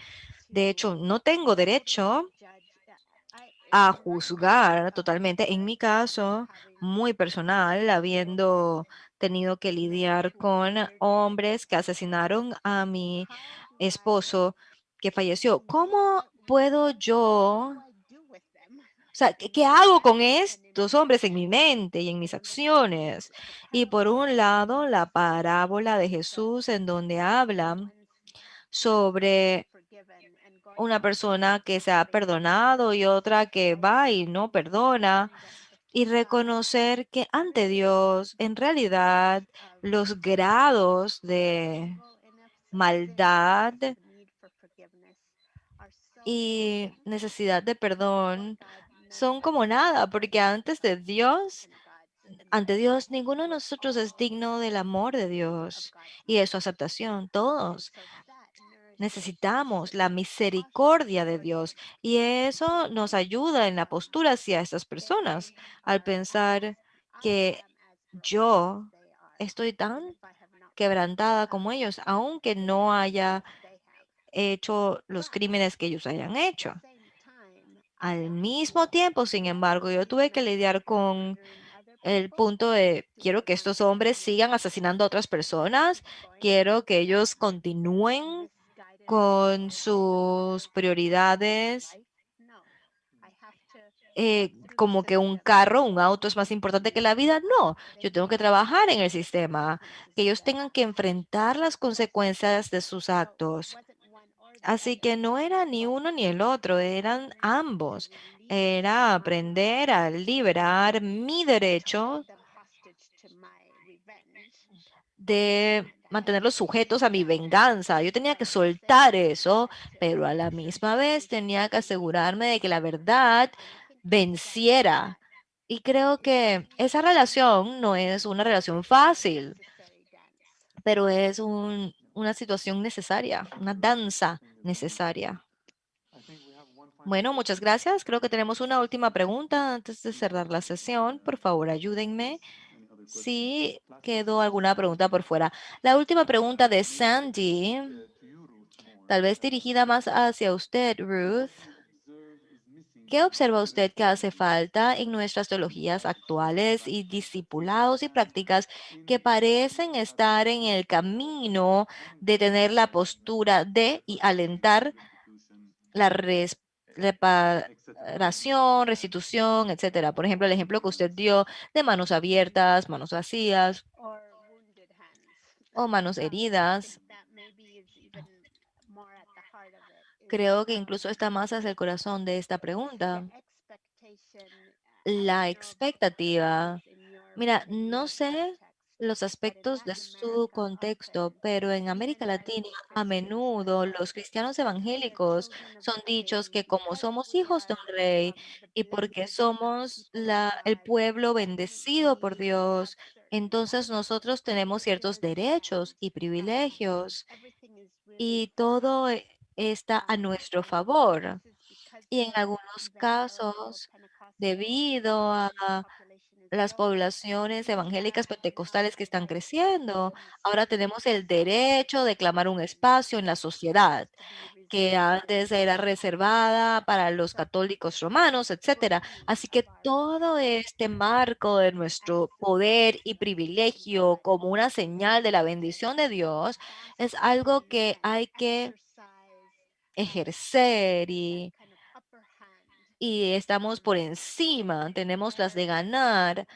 de to hecho, no tengo totally derecho judge. a In my case, juzgar totalmente. En mi caso, having muy personal, dealt with habiendo tenido que men lidiar who con murdered hombres que innocent asesinaron people, a mi how do I esposo que falleció. what ¿Cómo puedo what yo, do I do with them o sea, qué, in qué my hago con mind and in estos my hombres en mi actions? mente y en mis And on the one hand, acciones? it's a Y por parable un where lado, la Jesus parábola de says Jesús en donde that habla one's been sobre forgiven and going una back and persona que se ha having perdonado y otra que va y no perdona, knowing that y before God reconocer que ante everything Dios, en is realidad, los grados de evil in us of sin maldad and the need for forgiveness are so y nothing necesidad de before perdón God. None son of us como is nada, porque worthy antes de of Dios, and God's ante Dios, ninguno de we're nosotros es all digno del amor de of Dios God's y de su mercy. aceptación. And Todos so that nourishes necesitamos la a posture misericordia de towards Dios these y people. eso nos ayuda en la postura hacia estas They personas al are as pensar I que am as broken as yo they are, estoy even tan if I have not quebrantada como ellos, aunque the no sins haya that they have. hecho los But crímenes que ellos hayan at the hecho. same time, I Al also mismo tiempo, sin embargo, yo see tuve que men lidiar con murdering other el people punto de, to quiero get que on estos top hombres with sigan their asesinando a otras personas, going quiero que after ellos continúen misguided con people and the sus mothers that took their prioridades, life. No, I have to work through the como que un system carro, un auto es más importante que la vida. No, they yo tengo que face the trabajar en el sistema, consequences que of ellos their tengan que actions. enfrentar las consecuencias de sus So it actos. wasn't one or the Así other, que no era ni but uno ni el otro, eran learning to ambos. release Era my aprender a liberar mi to hold derecho them hostage to my revenge de and mantenerlos sujetos a mi that venganza. Yo tenía but que at the same soltar time I eso, had to pero a la make sure misma that vez they tenía que stayed asegurarme de que la true. verdad And I think venciera. that Y creo is que esa relación no es una relación a fácil, necessary dance. pero es una situación necesaria, una danza Thank you very much. necesaria. I think we have one final Bueno, muchas gracias. Creo que tenemos una última pregunta antes de cerrar la session. Por favor, ayúdenme any other question. si Last quedó alguna pregunta por fuera. La última pregunta de Sandy, to you, Ruth, more. tal vez dirigida más hacia usted, Ruth. What do you observe is missing ¿Qué in observa current usted que hace theologies falta en nuestras and teologías and actuales y practices discipulados y and prácticas que in parecen estar en el camino de tener la postura de y alentar la etc. reparación, restitución, etcétera? Por ejemplo, el ejemplo que usted dio de manos abiertas, manos vacías Or wounded hands. o manos I think heridas. that maybe is even more at the heart of it is Creo que incluso está más hacia el corazón de esta the pregunta. expectation. I La don't know about the expectativa. things in your Mira, no particular sé context, los but in aspectos de Latin su America contexto, often pero en América Latina a Christians are menudo called los cristianos the evangélicos children of son the dichos king que como because somos we hijos de are un rey the y porque blessed somos people of el God, pueblo that bendecido por we have Dios, certain entonces rights nosotros and tenemos ciertos privileges derechos y and privilegios everything is y todo está a nuestro favor. Y en algunos casos, debido a las poblaciones evangélicas pentecostales que están creciendo, ahora tenemos el derecho de clamar un espacio en la sociedad que antes era reservada para los católicos romanos, etcétera. Así que todo este marco de nuestro poder y privilegio como una señal de la bendición de Dios es algo que hay que ejercer y estamos por encima, tenemos las de ganar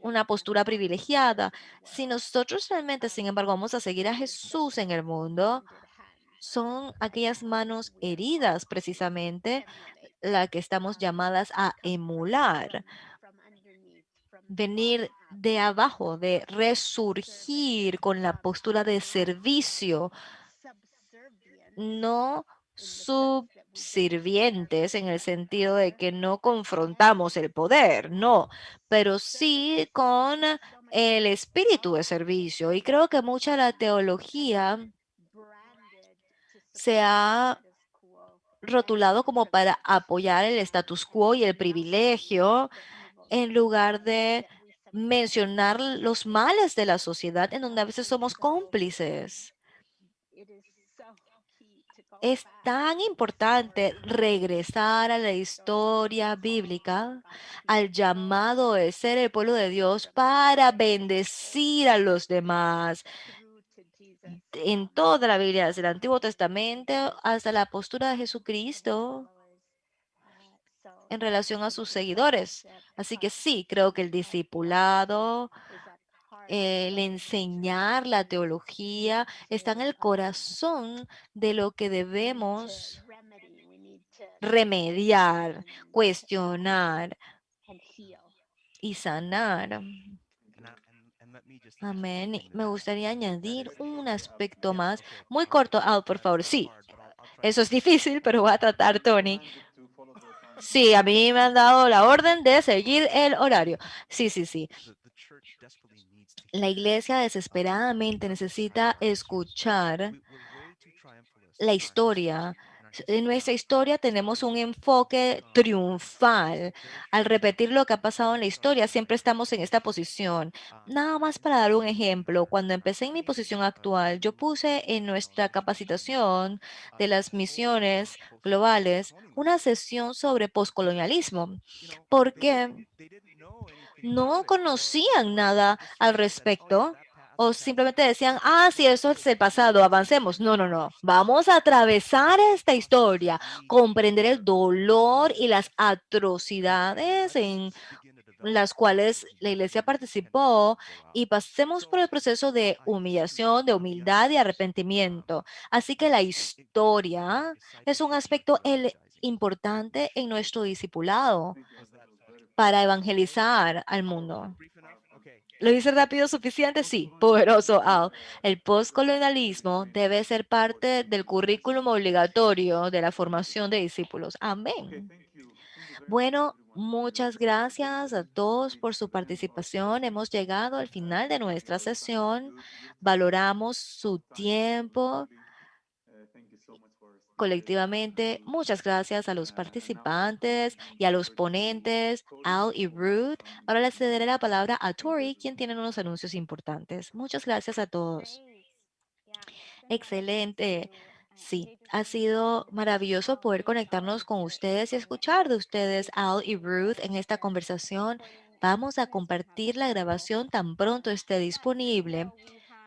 una postura privilegiada. Si nosotros realmente, sin embargo, vamos a seguir a Jesús en el mundo, son aquellas manos heridas precisamente la que estamos llamadas a emular, venir de abajo, de resurgir con la postura de servicio, no subservientes en el sentido de que no confrontamos el poder, no, pero sí con el espíritu de servicio. Y creo que mucha de la teología se ha rotulado como para apoyar el status quo y el privilegio en lugar de mencionar los males de la sociedad en donde a veces somos cómplices. Es tan importante regresar a la historia bíblica, al llamado de ser el pueblo de Dios para bendecir a los demás. En toda la Biblia, desde el Antiguo Testamento hasta la postura de Jesucristo en relación a sus seguidores. Así que sí, creo que el discipulado, el enseñar la teología, está en el corazón de lo que debemos remediar, cuestionar y sanar. And let me just add Amén. one Y thing to me that. gustaría And that añadir is, un aspecto yeah, más, okay. muy corto, Al, por favor. It's Sí, hard, but I'll try eso to es difícil, pero voy a tratar, We were Tony. commanded to follow the time. Sí, a mí me han dado la orden de seguir el horario. Sí, sí, sí. the church desperately needs to La hear iglesia desesperadamente from necesita past history. escuchar We're way too triumphalist la in our historia. history, En nuestra now. historia tenemos un enfoque triunfal. Al repetir lo que ha pasado en la historia, siempre estamos en esta posición. Nada más para dar un ejemplo, cuando empecé en mi posición actual, yo puse en nuestra capacitación de las misiones globales una sesión sobre poscolonialismo, porque no conocían nada al respecto o simplemente decían, ah, sí, eso es el pasado, avancemos. No, no, no. Vamos a atravesar esta historia, comprender el dolor y las atrocidades en las cuales la iglesia participó y pasemos por el proceso de humillación, de humildad y arrepentimiento. Así que la historia es un aspecto importante en nuestro discipulado para evangelizar al mundo. ¿Lo hice rápido suficiente? Sí, poderoso, Al. El postcolonialismo debe ser parte del currículum obligatorio de la formación de discípulos. Amén. Bueno, muchas gracias a todos por su participación. Hemos llegado al final de nuestra sesión. Valoramos su tiempo colectivamente. Muchas gracias a los participantes y a los ponentes, Al y Ruth. Ahora le cederé la palabra a Tori, quien tiene unos anuncios importantes. Muchas gracias a todos. Excelente. Sí, ha sido maravilloso poder conectarnos con ustedes y escuchar de ustedes, Al y Ruth, en esta conversación. Vamos a compartir la grabación tan pronto esté disponible.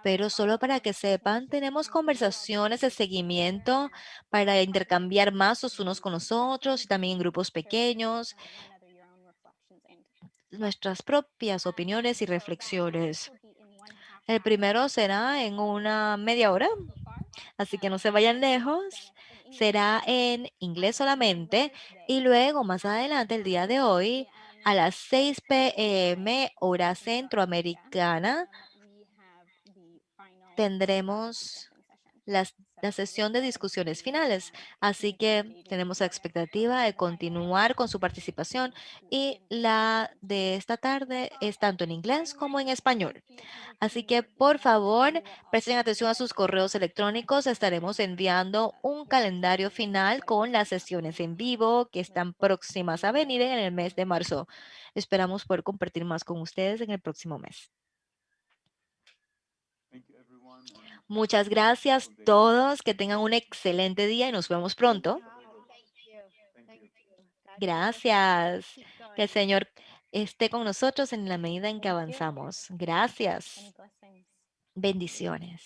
Pero solo para que sepan, tenemos conversaciones de seguimiento para intercambiar más los unos con los otros y también en grupos pequeños, nuestras propias opiniones y reflexiones. El primero será en una media hora, así que no se vayan lejos. Será en inglés solamente y luego más adelante el día de hoy a las 6 p.m. hora centroamericana tendremos las la sesión de discusiones finales. Así que tenemos la expectativa de continuar con su participación y la de esta tarde es tanto en inglés como en español. Así que por favor, presten atención a sus correos electrónicos. Estaremos enviando un calendario final con las sesiones en vivo que están próximas a venir en el mes de marzo. Esperamos poder compartir más con ustedes en el próximo mes. Thank you, everyone, and Muchas gracias todos, que tengan un excelente día y nos vemos pronto. thank you. Gracias. Keep Que el going. Señor esté con nosotros en la medida en que Thank you. avanzamos. Gracias. Many blessings. Bendiciones.